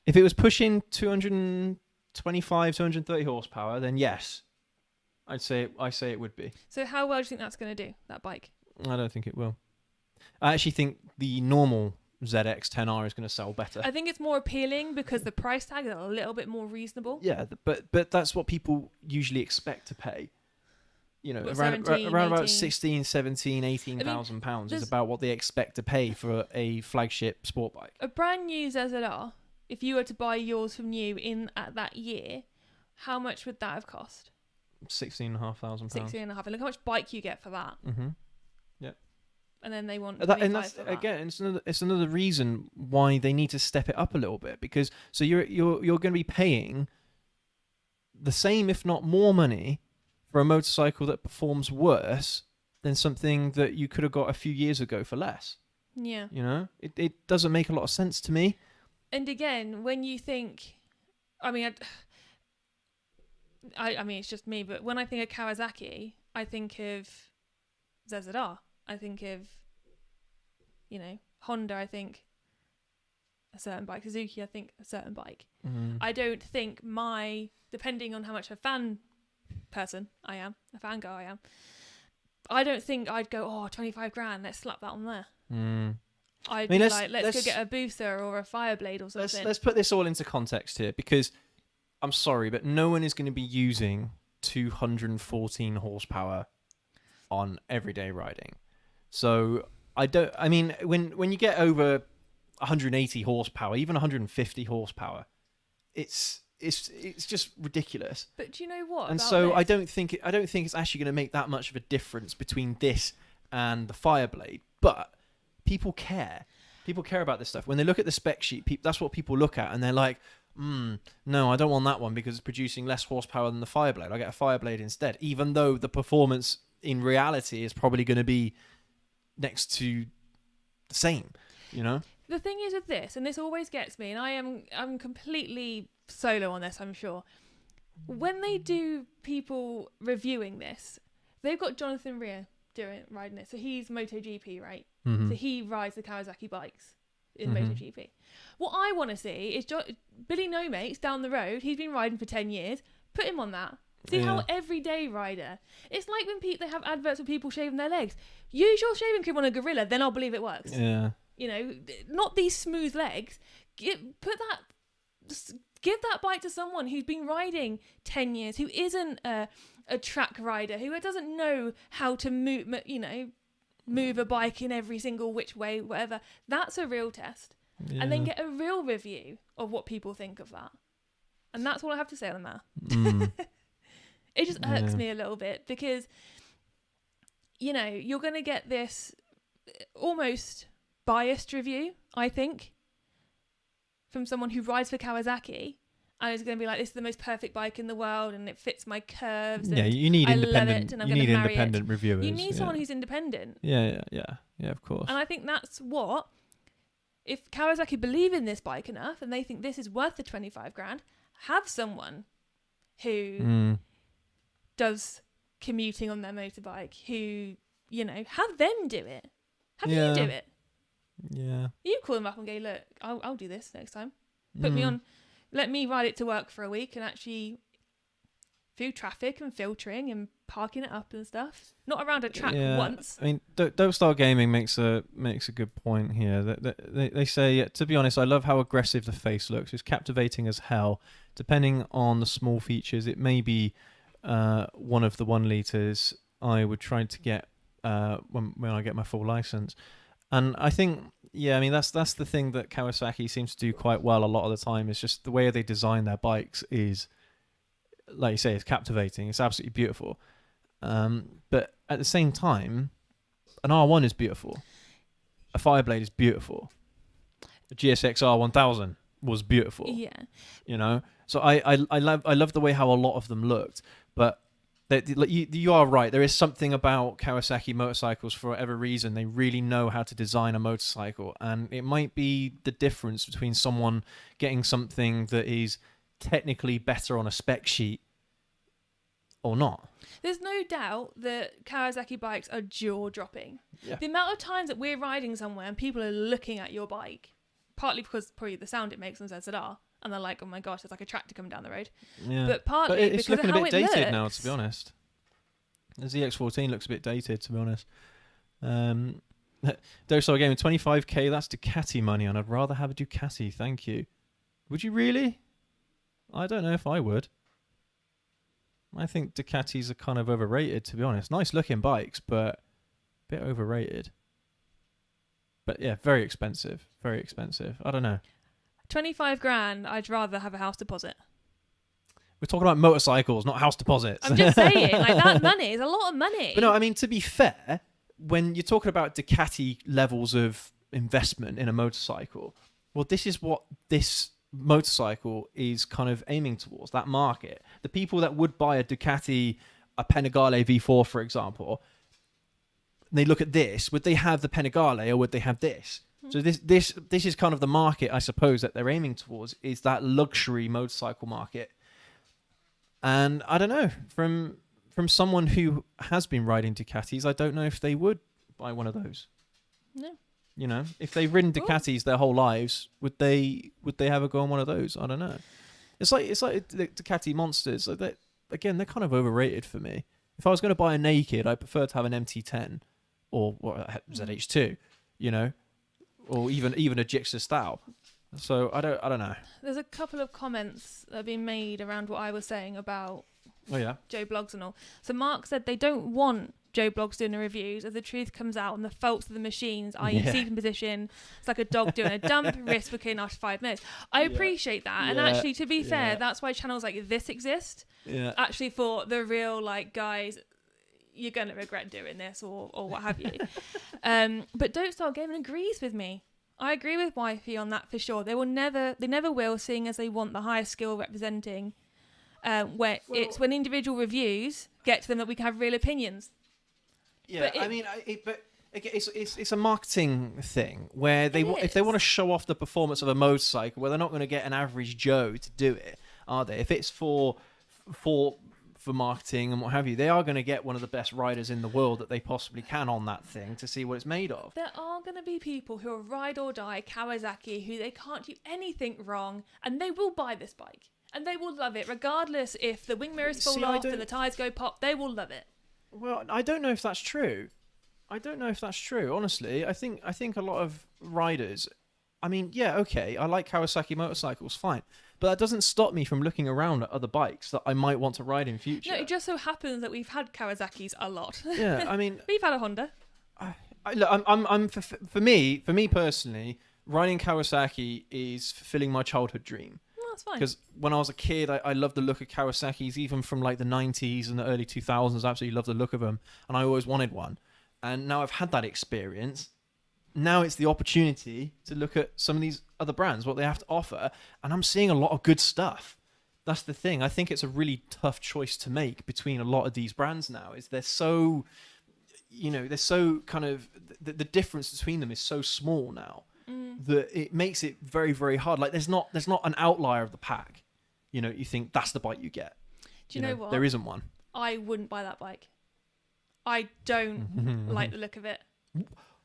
If it was pushing 225, 230 horsepower, then yes. I say it would be. So how well do you think that's going to do, that bike? I don't think it will. I actually think the normal ZX-10R is going to sell better. I think it's more appealing because the price tag is a little bit more reasonable. Yeah, but that's what people usually expect to pay. You know, around 17, about 16, 17, 18,000 pounds is about what they expect to pay for a flagship sport bike. A brand new ZX-R, if you were to buy yours from new at that year, how much would that have cost? £16,500. 16,500. And look how much bike you get for that. Mm-hmm. Yeah. And then they want that, and that's for that. Again, it's another reason why they need to step it up a little bit, because so you're going to be paying the same, if not more, money for a motorcycle that performs worse than something that you could have got a few years ago for less. Yeah. You know, it doesn't make a lot of sense to me. And again, when you think, I mean, it's just me, but when I think of Kawasaki, I think of ZX-R. I think of, Honda. I think a certain bike. Suzuki, I think a certain bike. Mm-hmm. I don't think depending on how much a fan person I am, a fan girl I am, I don't think I'd go, 25 grand, let's slap that on there. I'd be like, let's go get a booster or a Fireblade or something. Let's put this all into context here, because I'm sorry, but no one is going to be using 214 horsepower on everyday riding. So when you get over 180 horsepower, even 150 horsepower, it's just ridiculous. But do you know what? And so I don't think it's actually going to make that much of a difference between this and the Fireblade. But people care. People care about this stuff. When they look at the spec sheet, that's what people look at, and they're like, no, I don't want that one because it's producing less horsepower than the Fireblade. I get a Fireblade instead, even though the performance in reality is probably going to be next to the same, you know? The thing is with this, and this always gets me, and I'm completely solo on this, I'm sure. when they do people reviewing this, they've got Jonathan Rea riding it. So he's MotoGP, right? Mm-hmm. So he rides the Kawasaki bikes in Mm-hmm. MotoGP. What I want to see is Billy No Mates down the road. He's been riding for 10 years. Put him on that. See how everyday rider. It's like when they have adverts of people shaving their legs. Use your shaving cream on a gorilla, then I'll believe it works. Yeah. You know, not these smooth legs. Give that bike to someone who's been riding 10 years, who isn't a track rider, who doesn't know how to move a bike in every single which way, whatever. That's a real test. Yeah. And then get a real review of what people think of that. And that's all I have to say on that. It just irks me a little bit because, you're going to get this almost biased review, I think, from someone who rides for Kawasaki and is going to be like, this is the most perfect bike in the world and it fits my curves. Yeah, you need independent. And I'm you going need to marry independent it. reviewers. You need someone who's independent. Yeah, of course. And I think that's what, if Kawasaki believe in this bike enough and they think this is worth the 25 grand, have someone who does commuting on their motorbike, who, have them do it. Have you do it. Yeah. You call them up and go, look, I'll do this next time. Put me on, let me ride it to work for a week and actually through traffic and filtering and parking it up and stuff. Not around a track once. I mean, Dope Style Gaming makes a good point here. They say, to be honest, I love how aggressive the face looks. It's captivating as hell. Depending on the small features, it may be one of the 1 litres I would try to get when I get my full license. And I think, that's the thing that Kawasaki seems to do quite well a lot of the time. Is just the way they design their bikes is, like you say, it's captivating. It's absolutely beautiful. But at the same time, an R1 is beautiful. A Fireblade is beautiful. A GSX-R 1000 was beautiful. Yeah. So I love the way how a lot of them looked, but you are right. There is something about Kawasaki motorcycles for whatever reason. They really know how to design a motorcycle, and it might be the difference between someone getting something that is technically better on a spec sheet or not. There's no doubt that Kawasaki bikes are jaw-dropping. Yeah. The amount of times that we're riding somewhere and people are looking at your bike, partly because probably the sound it makes on ZX-R, and they're like, oh my gosh, there's like a tractor coming down the road. Yeah. But partly it's because looking of how a bit it dated looks. now, to be honest. The ZX-14 looks a bit dated, to be honest. Docile Gaming, 25k, that's Ducati money, and I'd rather have a Ducati, thank you. Would you really? I don't know if I would. I think Ducatis are kind of overrated, to be honest. Nice looking bikes, but a bit overrated. But yeah, very expensive. Very expensive. I don't know. 25 grand, I'd rather have a house deposit. We're talking about motorcycles, not house deposits. I'm just saying, like, that money is a lot of money. But no, I mean, to be fair, when you're talking about Ducati levels of investment in a motorcycle, well, this is what this motorcycle is kind of aiming towards, that market. The people that would buy a Ducati, a Panigale V4, for example, they look at this, would they have the Panigale or would they have this? So this is kind of the market, I suppose, that they're aiming towards, is that luxury motorcycle market. And I don't know, from someone who has been riding Ducatis, I don't know if they would buy one of those. No. If they've ridden Ducatis their whole lives, would they have a go on one of those? I don't know. It's like the Ducati monsters. Like they're kind of overrated for me. If I was going to buy a naked, I prefer to have an MT10 or ZH2, or even a Gixxer style. So I don't know. There's a couple of comments that have been made around what I was saying about Joe Blogs and all. So Mark said they don't want Joe Blogs doing the reviews as the truth comes out on the faults of the machines, i.e. seating position. It's like a dog doing a dump, risk booking after 5 minutes. I appreciate that. And actually, to be fair, that's why channels like this exist. Yeah. Actually, for the real, like, guys, you're going to regret doing this or what have you. But Don't Start Gaming agrees with me. I agree with Wifey on that for sure. They never will, seeing as they want the highest skill representing. It's when individual reviews get to them that we can have real opinions. Yeah, but it's a marketing thing where if they want to show off the performance of a motorcycle, well, they're not going to get an average Joe to do it, are they? If it's for for marketing and what have you, they are going to get one of the best riders in the world that they possibly can on that thing to see what it's made of. There are going to be people who are ride or die Kawasaki who they can't do anything wrong, and they will buy this bike and they will love it regardless if the wing mirrors fall off and the tyres go pop. They will love it. Well, I don't know if that's true. Honestly, I think a lot of riders, I mean, yeah, okay, I like Kawasaki motorcycles, fine. But that doesn't stop me from looking around at other bikes that I might want to ride in future. No, it just so happens that we've had Kawasaki's a lot. Yeah, I mean... We've had a Honda. For me personally, riding Kawasaki is fulfilling my childhood dream. Well, that's fine. Because when I was a kid, I loved the look of Kawasaki's, even from like the 90s and the early 2000s. I absolutely loved the look of them. And I always wanted one. And now I've had that experience. Now it's the opportunity to look at some of these other brands, what they have to offer, and I'm seeing a lot of good stuff. That's the thing. I think it's a really tough choice to make between a lot of these brands now. Is they're so, they're so kind of, the difference between them is so small now that it makes it very, very hard. Like there's not an outlier of the pack. You think that's the bike you get. Do you know what? There isn't one. I wouldn't buy that bike. I don't like the look of it.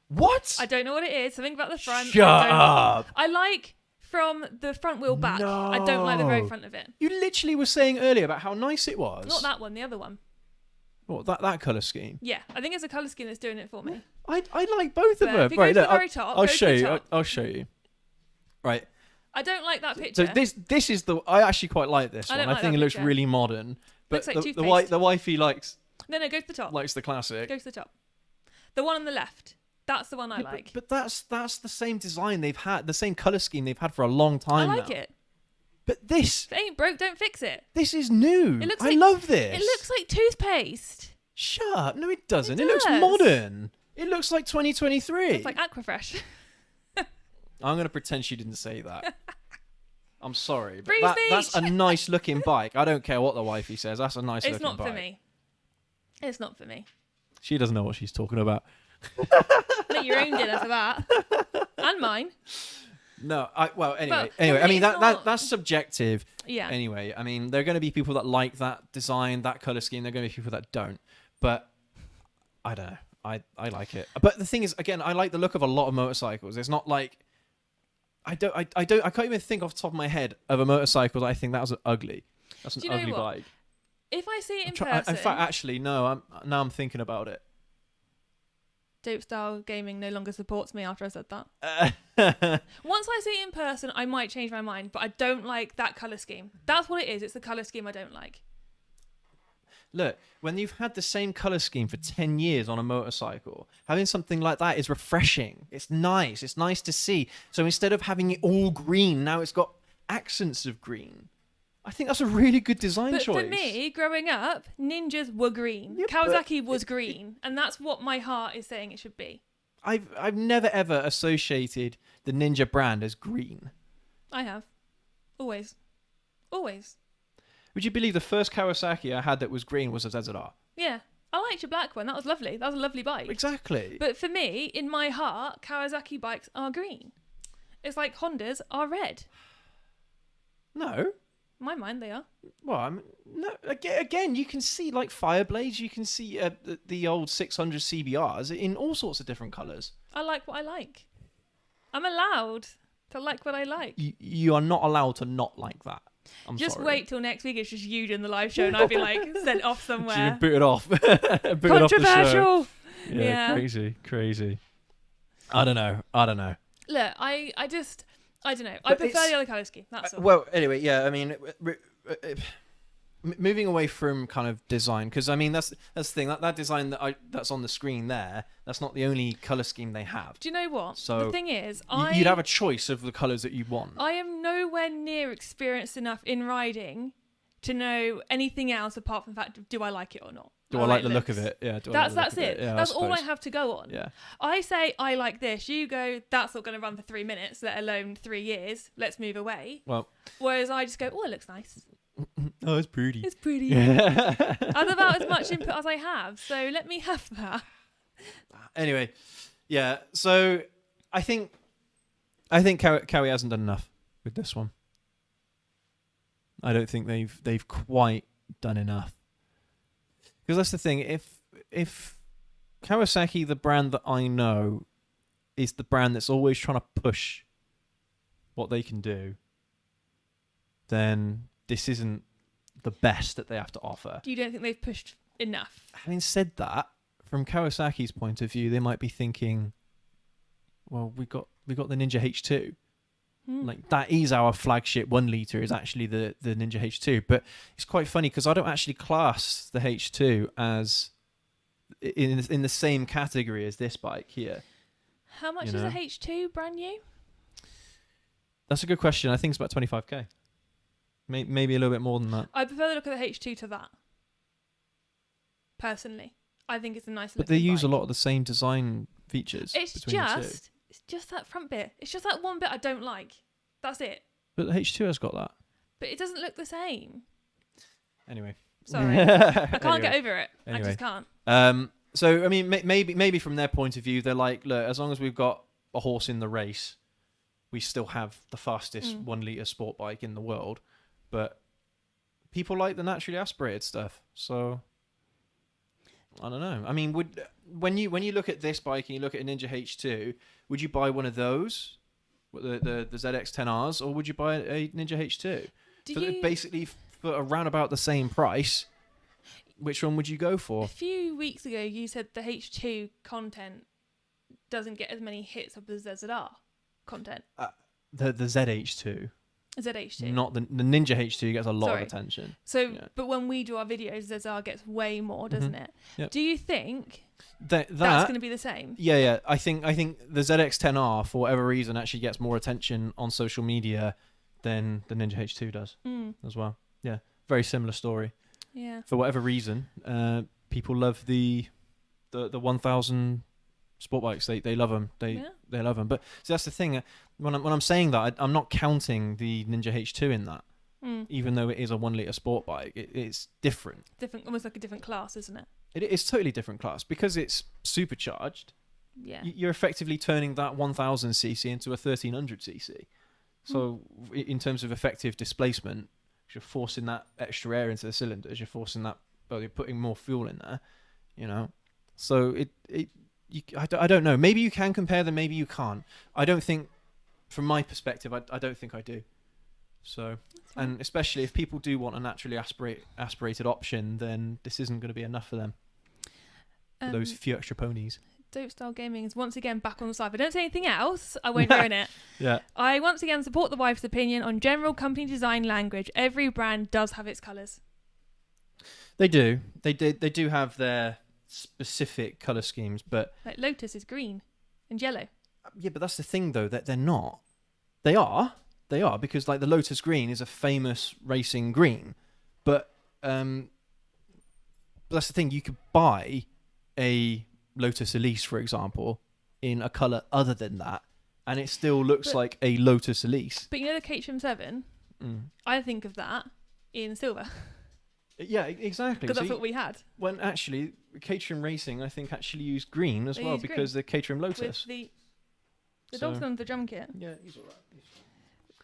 What? I don't know what it is. Something about the front. Shut up. I like from the front wheel back. No. I don't like the very front of it. You literally were saying earlier about how nice it was. Not that one, the other one. What, that colour scheme? Yeah, I think it's a colour scheme that's doing it for me. I like both of them. Right, look, I'll show you. I'll show you. Right. I don't like that picture. So this is I actually quite like this one. I think it looks really modern. But looks the like the wifey likes. No, go to the top. Likes the classic. Go to the top. The one on the left. That's the one I like. But that's the same design they've had, the same colour scheme they've had for a long time now. I like it. But this... If it ain't broke, don't fix it. This is new. I love this. It looks like toothpaste. Shut up. No, it doesn't. It looks modern. It looks like 2023. It's like Aquafresh. I'm going to pretend she didn't say that. I'm sorry. But that's a nice looking bike. I don't care what the wifey says. That's a nice looking bike. It's not for me. It's not for me. She doesn't know what she's talking about. Make your own dinner for that. And mine. No, anyway, I mean that's subjective. Yeah. Anyway, I mean there are going to be people that like that design, that color scheme. There are going to be people that don't. But I don't know. I like it. But the thing is, again, I like the look of a lot of motorcycles. It's not like I can't even think off the top of my head of a motorcycle that I think that was ugly. That's an ugly bike. If I see it in person, in fact, actually, no. I'm thinking about it. Dope Style Gaming no longer supports me after I said that. Once I see it in person, I might change my mind, but I don't like that colour scheme. That's what it is. It's the colour scheme I don't like. Look, when you've had the same colour scheme for 10 years on a motorcycle, having something like that is refreshing. It's nice. It's nice to see. So instead of having it all green, now it's got accents of green. I think that's a really good design choice. But for me, growing up, Ninjas were green. Yeah, Kawasaki was green. And that's what my heart is saying it should be. I've never, ever associated the Ninja brand as green. I have. Always. Always. Would you believe the first Kawasaki I had that was green was a ZX-R? Yeah. I liked your black one. That was lovely. That was a lovely bike. Exactly. But for me, in my heart, Kawasaki bikes are green. It's like Hondas are red. No. In my mind, they are. Well, no. Again, you can see like Fireblades. You can see the old 600 CBRs in all sorts of different colours. I like what I like. I'm allowed to like what I like. You are not allowed to not like that. Just wait till next week. It's just you doing the live show, and I'll be like sent off somewhere. You boot it off. Controversial. Yeah, crazy. I don't know. Look, I don't know. I prefer the other colour scheme. That's all. Well, anyway, yeah. I mean, moving away from kind of design, because I mean that's the thing. That design that's on the screen there. That's not the only colour scheme they have. Do you know what? So the thing is, you'd have a choice of the colours that you want. I am nowhere near experienced enough in riding to know anything else apart from the fact of do I like it or not. Do I like the look of it? Yeah. That's it. Yeah, that's all I have to go on. Yeah. I say I like this. You go, that's not going to run for 3 minutes, let alone 3 years. Let's move away. Well. Whereas I just go, oh, it looks nice. Oh, it's pretty. It's pretty. Yeah. That's about as much input as I have. So let me have that. Anyway, yeah. So I think Kawi hasn't done enough with this one. I don't think they've quite done enough. Because that's the thing. If Kawasaki, the brand that I know, is the brand that's always trying to push what they can do, then this isn't the best that they have to offer. You don't think they've pushed enough? Having said that, from Kawasaki's point of view, they might be thinking, well, we got the Ninja H2. Like, that is our flagship 1 litre, is actually the Ninja H2. But it's quite funny because I don't actually class the H2 as in the same category as this bike here. How much is a H2 brand new? That's a good question. I think it's about 25k. Maybe a little bit more than that. I prefer the look of the H2 to that. Personally, I think it's a nice. But they use a lot of the same design features. It's just that front bit. It's just that one bit I don't like. That's it. But the H2 has got that. But it doesn't look the same. Anyway. Sorry. I can't get over it. Anyway. I just can't. So, I mean, maybe from their point of view, they're like, look, as long as we've got a horse in the race, we still have the fastest 1 litre sport bike in the world. But people like the naturally aspirated stuff. So, I don't know. I mean, when you look at this bike and you look at a Ninja H2, would you buy one of those, the ZX-10Rs, or would you buy a Ninja H2? Basically, for around about the same price, which one would you go for? A few weeks ago, you said the H2 content doesn't get as many hits up as the ZR content. The ZH2. ZH2. Not the Ninja H2 gets a lot of attention. So, but when we do our videos, ZR gets way more, doesn't it? Yep. Do you think that's going to be the same? Yeah. I think the ZX-10R, for whatever reason, actually gets more attention on social media than the Ninja H2 does as well. Yeah, very similar story. Yeah. For whatever reason, people love the 1000 sport bikes. They love them. They love them. But so that's the thing. When I'm saying that, I'm not counting the Ninja H2 in that. Even though it is a 1 litre sport bike, it's different. Different, almost like a different class, isn't it? It's totally different class because it's supercharged. Yeah. You're effectively turning that 1000cc into a 1300cc. So in terms of effective displacement, you're forcing that extra air into the cylinders. You're forcing that. Well, you're putting more fuel in there. So I don't know. Maybe you can compare them. Maybe you can't. I don't think, from my perspective, I don't think I do. So, and especially if people do want a naturally aspirated option, then this isn't going to be enough for them. For those few extra ponies. Dope Style Gaming is once again back on the side. If I don't say anything else, I won't ruin it. Yeah. I once again support the wife's opinion on general company design language. Every brand does have its colours. They do. They do have their specific colour schemes, but like Lotus is green and yellow. Yeah, but that's the thing though, that they're not. They are because like the Lotus green is a famous racing green, but that's the thing. You could buy a Lotus Elise, for example, in a colour other than that, and it still looks like a Lotus Elise. But you know the KTM 7? I think of that in silver. Yeah, exactly. Because that's what we had. When actually, Caterham Racing, I think, actually used green as well because the Caterham Lotus. With the dog's on the drum kit. Yeah, he's all right.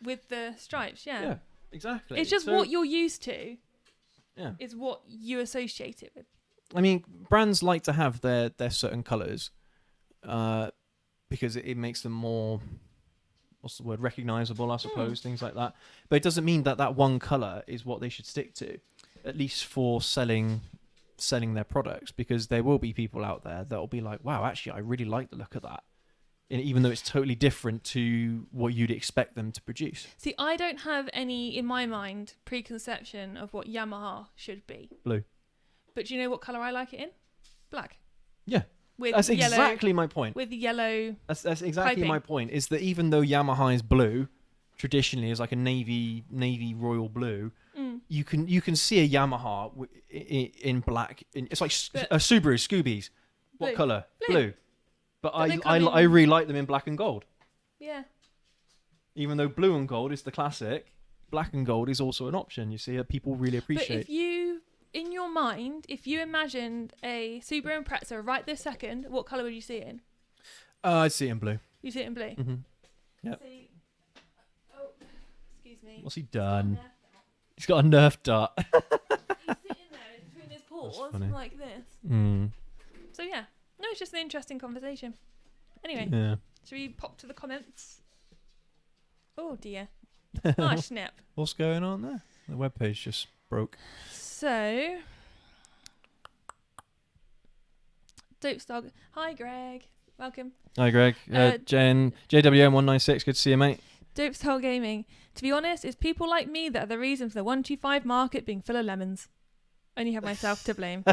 With the stripes, yeah. Yeah, exactly. It's just what you're used to. Yeah. Is what you associate it with. I mean, brands like to have their certain colours because it makes them more, what's the word, recognisable, I suppose, things like that. But it doesn't mean that one colour is what they should stick to, at least for selling their products, because there will be people out there that will be like, wow, actually, I really like the look of that. Even though it's totally different to what you'd expect them to produce. See, I don't have any, in my mind, preconception of what Yamaha should be. Blue. But do you know what colour I like it in? Black. Yeah. With that's yellow, exactly my point. With yellow. That's exactly piping. My point. Is that even though Yamaha is blue, traditionally is like a navy royal blue, you can see a Yamaha in black. It's like a Subaru Scoobies. What colour? Blue. But I really like them in black and gold. Yeah. Even though blue and gold is the classic, black and gold is also an option. You see, that people really appreciate. But if you, in your mind, if you imagined a Subaru Impreza right this second, what colour would you see it in? I'd see it in blue. You see it in blue? Mm-hmm. Yeah. Oh, excuse me. What's he done? He's got a Nerf dart. You see pause like this. So yeah, no, it's just an interesting conversation. Anyway, should we pop to the comments? Oh dear. Oh snap. What's going on there? The webpage just broke. So, Dope Dog. Hi Greg. Welcome. Hi Greg. Jen, JWM196, good to see you, mate. Dope Style Gaming. To be honest, it's people like me that are the reason for the 125 market being full of lemons. Only have myself to blame.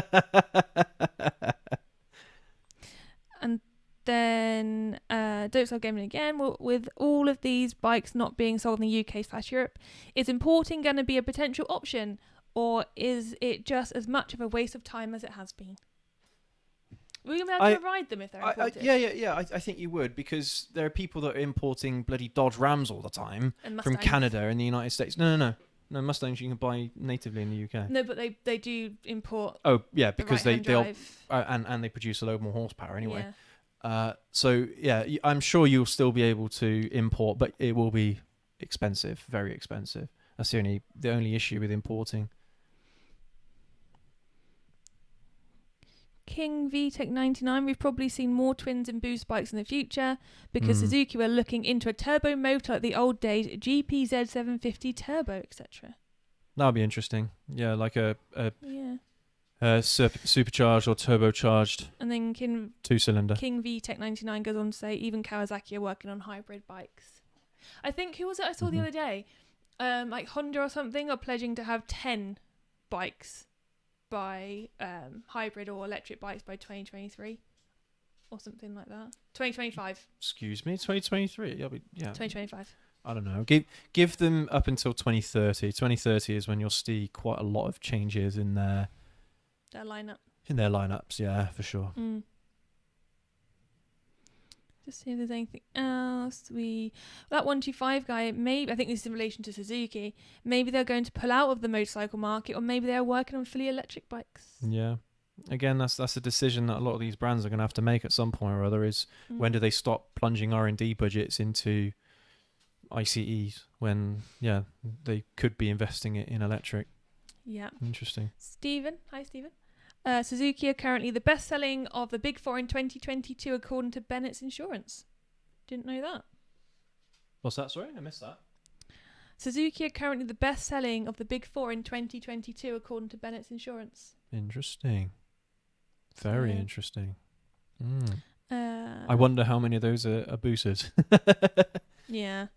And then Dope Style Gaming again. With all of these bikes not being sold in the UK/Europe, is importing going to be a potential option, or is it just as much of a waste of time as it has been? We're going to be able to ride them if they're imported. Yeah. I think you would, because there are people that are importing bloody Dodge Rams all the time from Canada and the United States. No, Mustangs you can buy natively in the UK. No, but they do import. Oh yeah, because they'll and they produce a load more horsepower anyway. Yeah. So yeah, I'm sure you'll still be able to import, but it will be expensive, very expensive. That's the only issue with importing. King VTEC 99, we've probably seen more twins and boost bikes in the future because Suzuki were looking into a turbo motor like the old days, GPZ750 turbo, etc. That'll be interesting. Yeah, like a supercharged or turbocharged, and then King 2-cylinder. King VTEC 99 goes on to say even Kawasaki are working on hybrid bikes. I think, who was it I saw the other day? Like Honda or something are pledging to have 10 bikes by hybrid or electric bikes by 2023 or something like that. 2025. Excuse me, 2023. Yeah. 2025. I don't know. Give them up until 2030. 2030 is when you'll see quite a lot of changes in their lineup. In their lineups, yeah, for sure. Just see if there's anything else. That 125 guy, maybe, I think this is in relation to Suzuki, maybe they're going to pull out of the motorcycle market, or maybe they're working on fully electric bikes. Yeah. Again, that's a decision that a lot of these brands are going to have to make at some point or other, is when do they stop plunging R&D budgets into ICEs when, they could be investing it in electric. Yeah. Interesting. Stephen. Hi, Stephen. Suzuki are currently the best-selling of the Big Four in 2022, according to Bennett's Insurance. Didn't know that. What's that? Sorry, I missed that. Suzuki are currently the best-selling of the Big Four in 2022, according to Bennett's Insurance. Interesting. Very interesting. I wonder how many of those are boosters. Yeah.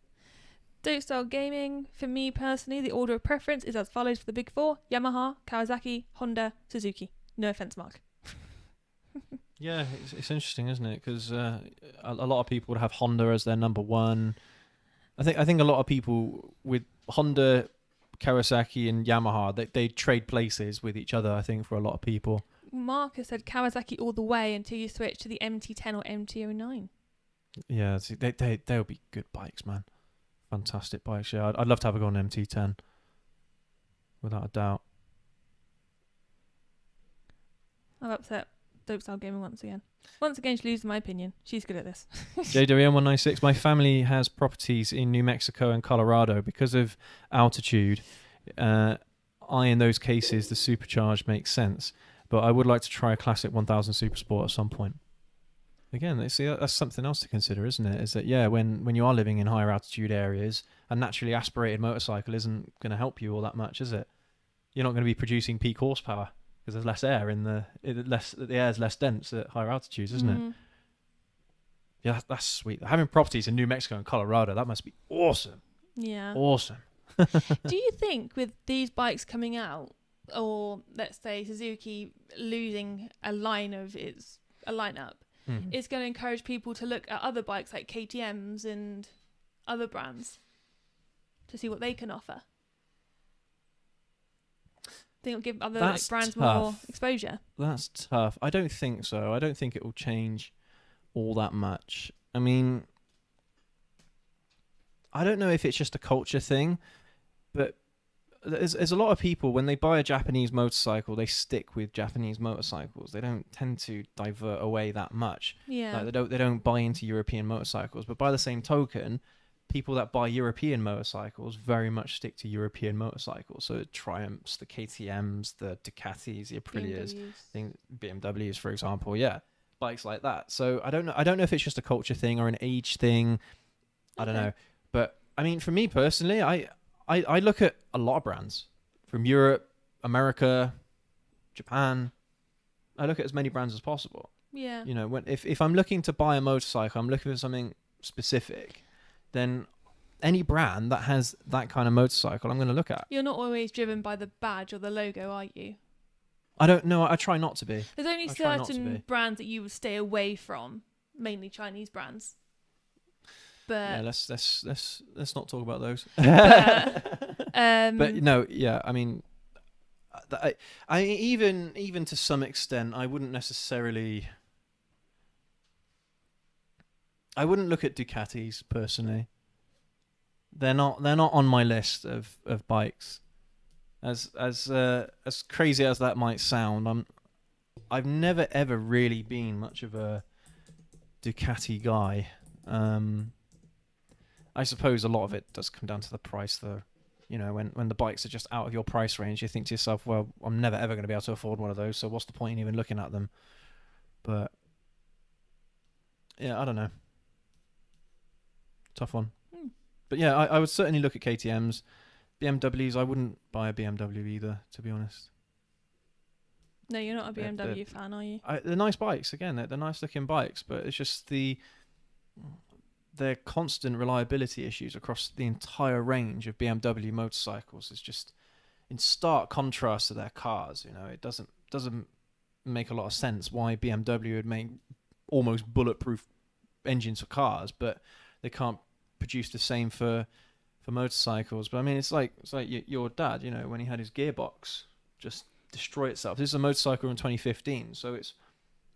Dope Style Gaming, for me personally, the order of preference is as follows for the Big Four: Yamaha, Kawasaki, Honda, Suzuki. No offense, Mark. Yeah, it's interesting, isn't it? Because a lot of people would have Honda as their number one. I think a lot of people with Honda, Kawasaki, and Yamaha, they trade places with each other. I think for a lot of people. Mark has said Kawasaki all the way until you switch to the MT10 or MT09. Yeah, they'll be good bikes, man. Fantastic bikes. Yeah, I'd love to have a go on MT10, without a doubt. I've upset Dope Style Gaming once again. Once again, she loses my opinion. She's good at this. JWM196. My family has properties in New Mexico and Colorado. Because of altitude, in those cases, the supercharged makes sense. But I would like to try a classic 1000 Super Sport at some point. Again, see, that's something else to consider, isn't it? Is that, when you are living in higher altitude areas, a naturally aspirated motorcycle isn't going to help you all that much, is it? You're not going to be producing peak horsepower because there's less air the air is less dense at higher altitudes, isn't it? Yeah, that's sweet. Having properties in New Mexico and Colorado, that must be awesome. Yeah. Awesome. Do you think with these bikes coming out, or let's say Suzuki losing a lineup, it's going to encourage people to look at other bikes like KTMs and other brands to see what they can offer? Think it'll give other brands more exposure? That's tough. I don't think so. I don't think it will change all that much. I mean, I don't know if it's just a culture thing, but there's a lot of people, when they buy a Japanese motorcycle, they stick with Japanese motorcycles. They don't tend to divert away that much. Yeah. Like they don't buy into European motorcycles. But by the same token, people that buy European motorcycles very much stick to European motorcycles. So the Triumphs, the KTMs, the Ducatis, the Aprilias, BMWs, for example. Yeah, bikes like that. So I don't know if it's just a culture thing or an age thing. I don't know. But I mean, for me personally, I look at a lot of brands from Europe, America, Japan. I look at as many brands as possible. Yeah. You know, if I'm looking to buy a motorcycle, I'm looking for something specific, then any brand that has that kind of motorcycle, I'm going to look at. You're not always driven by the badge or the logo, are you? I don't know. I try not to be. There's only certain brands that you would stay away from, mainly Chinese brands. But yeah, let's not talk about those. But no, yeah, I mean, I even to some extent, I wouldn't necessarily. I wouldn't look at Ducatis personally. They're not on my list of bikes. As crazy as that might sound, I've never ever really been much of a Ducati guy. I suppose a lot of it does come down to the price, though. You know, when the bikes are just out of your price range, you think to yourself, well, I'm never ever going to be able to afford one of those, so what's the point in even looking at them? But yeah, I don't know. Tough one. But yeah, I would certainly look at KTMs. BMWs, I wouldn't buy a BMW either, to be honest. No, you're not a BMW fan, are you? They're nice bikes, again. They're nice looking bikes, but it's just their constant reliability issues across the entire range of BMW motorcycles is just in stark contrast to their cars. You know, it doesn't make a lot of sense why BMW would make almost bulletproof engines for cars, but they can't produce the same for motorcycles. But I mean, it's like your dad, you know, when he had his gearbox just destroy itself. This is a motorcycle in 2015, so it's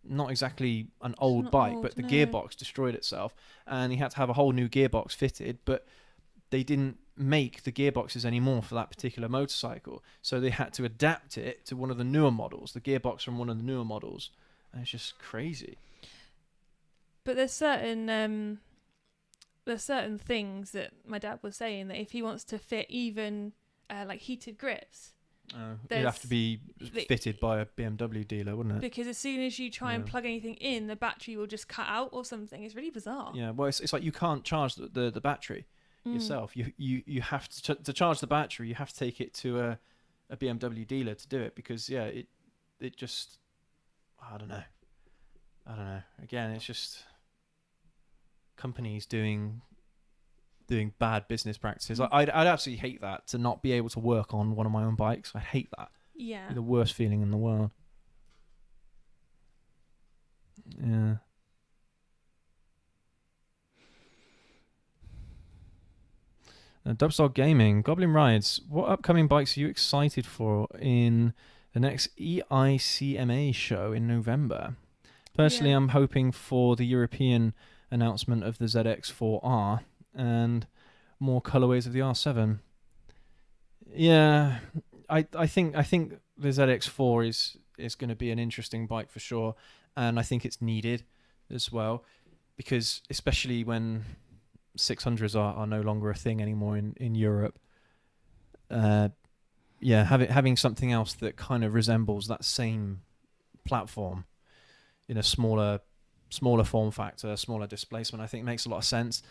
not exactly an old bike, but the gearbox destroyed itself, and he had to have a whole new gearbox fitted, but they didn't make the gearboxes anymore for that particular motorcycle, so they had to adapt it to one of the newer models, the gearbox from one of the newer models, and it's just crazy. But there's certain things that my dad was saying that if he wants to fit even like heated grips, it'd have to be fitted by a BMW dealer, wouldn't it? Because as soon as you try and plug anything in, the battery will just cut out or something. It's really bizarre. Yeah, well, it's like you can't charge the battery yourself. You have to charge the battery. You have to take it to a BMW dealer to do it, because it just, I don't know. Again, it's just companies doing bad business practices. I'd absolutely hate that, to not be able to work on one of my own bikes. I hate that. Yeah. The worst feeling in the world. Yeah. Dubstyle Gaming, Goblin Rides. What upcoming bikes are you excited for in the next EICMA show in November? Personally, I'm hoping for the European announcement of the ZX-4R and more colorways of the R7. Yeah, I think the ZX-4 is going to be an interesting bike for sure, and I think it's needed as well, because especially when 600s are no longer a thing anymore in Europe. Having something else that kind of resembles that same platform in a smaller form factor, smaller displacement, I think makes a lot of sense.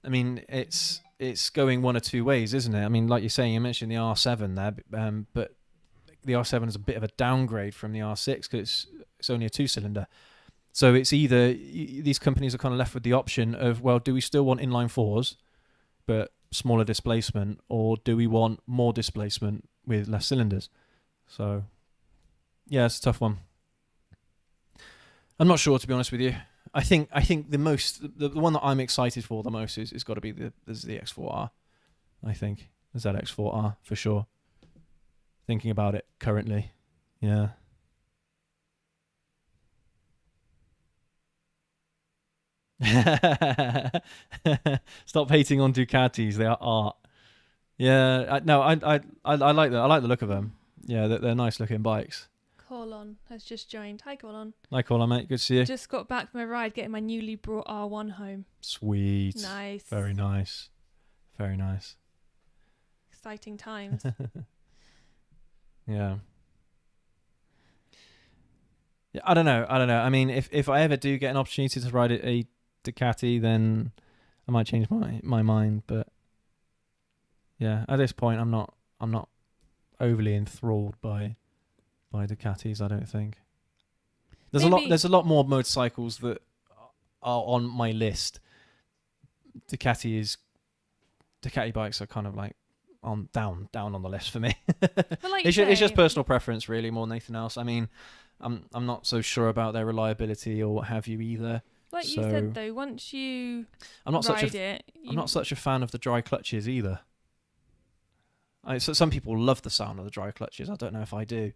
I mean, it's going one or two ways, isn't it? I mean, like you're saying, you mentioned the R7 there, but the R7 is a bit of a downgrade from the R6 because it's only a 2-cylinder. So it's either these companies are kind of left with the option of, well, do we still want inline fours but smaller displacement, or do we want more displacement with less cylinders? So yeah, it's a tough one. I'm not sure, to be honest with you. I think the one that I'm excited for the most is got to be the ZX-4R. I think the ZX-4R for sure. Thinking about it currently, yeah. Stop hating on Ducatis. They are art. Yeah, I like that. I like the look of them. Yeah, they're nice looking bikes. Colon has just joined. Hi, Colon. Hi, Colon, mate. Good to see you. Just got back from a ride getting my newly brought R1 home. Sweet. Nice. Very nice. Very nice. Exciting times. Yeah. Yeah, I don't know. I mean, if I ever do get an opportunity to ride a Ducati, then I might change my mind. But yeah, at this point, I'm not overly enthralled by Ducatis. I don't think there's a lot more motorcycles that are on my list. Ducati bikes are kind of like on down on the list for me. Like it's just personal preference, really, more than anything else. I mean, I'm not so sure about their reliability or what have you either. Like you said though, once you I'm not ride it, I'm not such a fan of the dry clutches either. So some people love the sound of the dry clutches. I don't know if I do.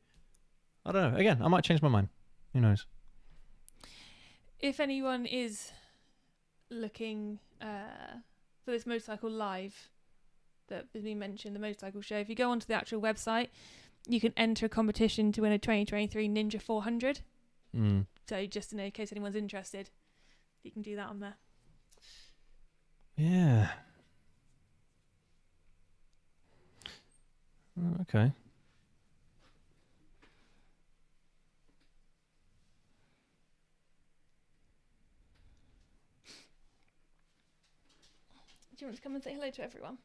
I don't know. Again, I might change my mind. Who knows? If anyone is looking for this motorcycle live that has been mentioned, the motorcycle show, if you go onto the actual website, you can enter a competition to win a 2023 Ninja 400. So just in case anyone's interested, you can do that on there. Yeah. Okay. Do you want to come and say hello to everyone?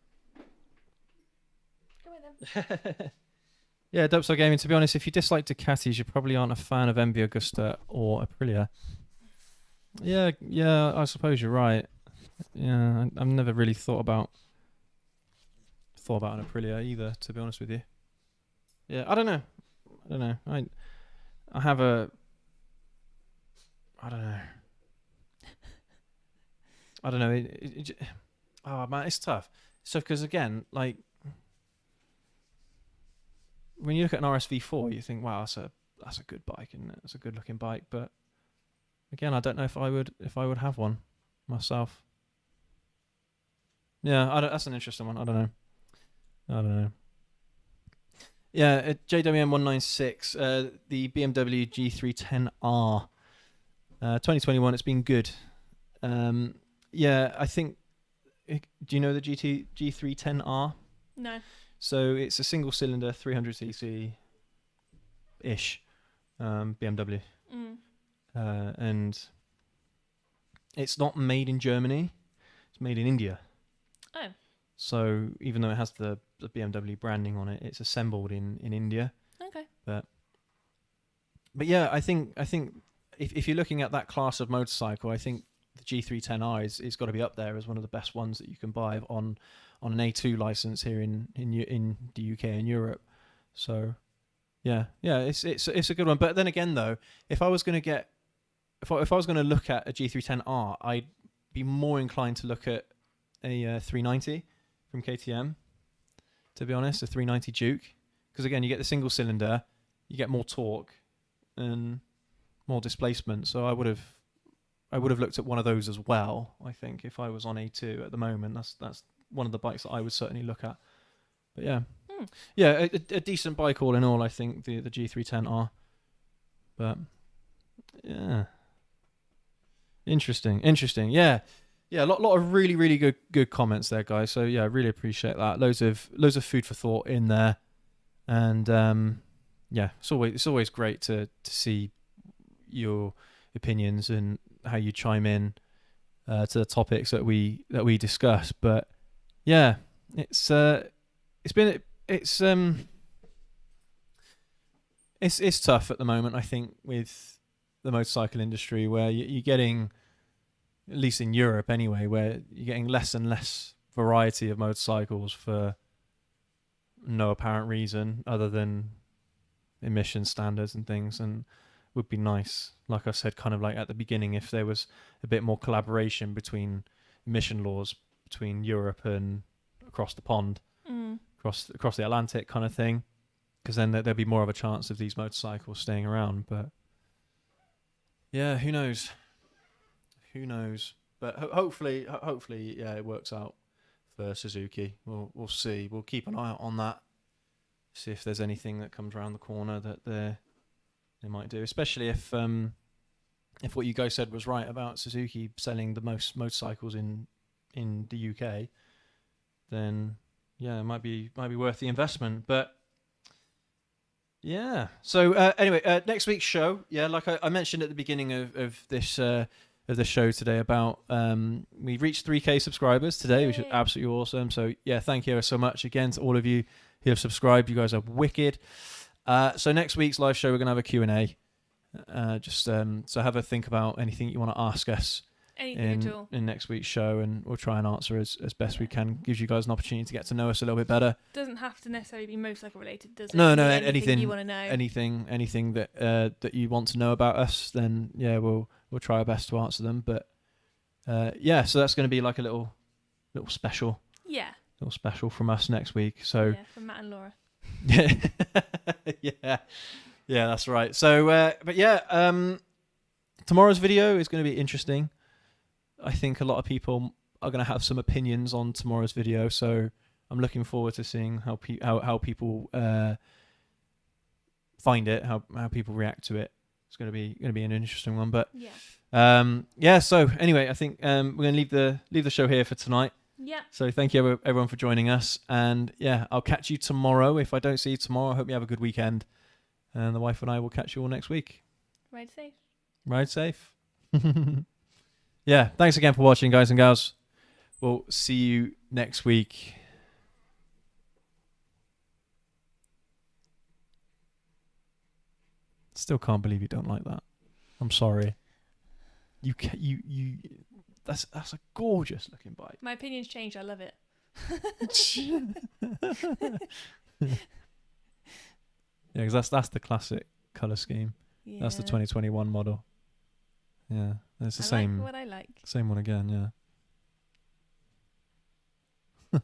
Go with them. Yeah, Dopestyle Gaming, to be honest, if you dislike Ducatis, you probably aren't a fan of MV Agusta or Aprilia. Yeah, I suppose you're right. Yeah, I've never really thought about an Aprilia either, to be honest with you. Yeah, I don't know. I have a... I don't know. Oh, man, it's tough. So, because again, like, when you look at an RSV4, you think, wow, that's a good bike, isn't it? It's a good looking bike. But again, I don't know if I would have one myself. Yeah, that's an interesting one. I don't know. Yeah, JWM196, the BMW G310R, 2021. It's been good. Yeah, I think. Do you know the G310R? No. So it's a single cylinder 300cc ish BMW. And it's not made in Germany, it's made in India. Oh. So even though it has the BMW branding on it, it's assembled in India. Okay. But yeah, I think if you're looking at that class of motorcycle, I think the G310R is got to be up there as one of the best ones that you can buy on an A2 license here in the UK and Europe. So yeah, it's a good one. But then again, though, if I was going to look at a G310R, I'd be more inclined to look at a 390 from KTM. To be honest, a 390 Duke, because again, you get the single cylinder, you get more torque and more displacement. So I would have looked at one of those as well. I think if I was on A2 at the moment, that's one of the bikes that I would certainly look at. But yeah, a decent bike all in all. I think the G310R. But yeah, interesting. Yeah, a lot of really good comments there, guys. So yeah, I really appreciate that. Loads of food for thought in there, and yeah, it's always great to see your opinions and how you chime in to the topics that we discuss. But yeah, it's tough at the moment, I think, with the motorcycle industry, where you're getting, at least in Europe anyway, where you're getting less and less variety of motorcycles for no apparent reason other than emission standards and things. And would be nice, like I said, kind of like at the beginning, if there was a bit more collaboration between emission laws between Europe and across the pond, across the Atlantic kind of thing, because then there'd be more of a chance of these motorcycles staying around. But yeah, who knows? But hopefully, yeah, it works out for Suzuki. We'll see. We'll keep an eye out on that. See if there's anything that comes around the corner that they might do, especially if what you guys said was right about Suzuki selling the most motorcycles in the UK, then yeah, it might be worth the investment. But yeah. So anyway, next week's show, yeah, like I mentioned at the beginning of this show today about we reached 3K subscribers today, which is absolutely awesome. So yeah, thank you so much again to all of you who have subscribed. You guys are wicked. So next week's live show, we're gonna have a Q&A. So have a think about anything you want to ask us in next week's show, and we'll try and answer as best we can. Gives you guys an opportunity to get to know us a little bit better. Doesn't have to necessarily be motorcycle related, does it? No, anything you want to know. Anything that you want to know about us, then yeah, we'll try our best to answer them. But yeah, so that's going to be like a little special. Yeah. Little special from us next week. So yeah, from Matt and Laura. Yeah. Yeah, that's right. So, but yeah, tomorrow's video is going to be interesting. I think a lot of people are going to have some opinions on tomorrow's video, so I'm looking forward to seeing how people find it, how people react to it. It's going to be an interesting one. But yeah. So anyway, I think we're going to leave the show here for tonight. Yeah. So thank you everyone for joining us, and yeah, I'll catch you tomorrow. If I don't see you tomorrow, I hope you have a good weekend. And the wife and I will catch you all next week. Ride safe. Ride safe. Yeah, thanks again for watching, guys and gals. We'll see you next week. Still can't believe you don't like that. I'm sorry. That's a gorgeous looking bike. My opinion's changed. I love it. Yeah, because that's the classic color scheme. Yeah. That's the 2021 model. Yeah, it's the same. Like what I like. Same one again. Yeah.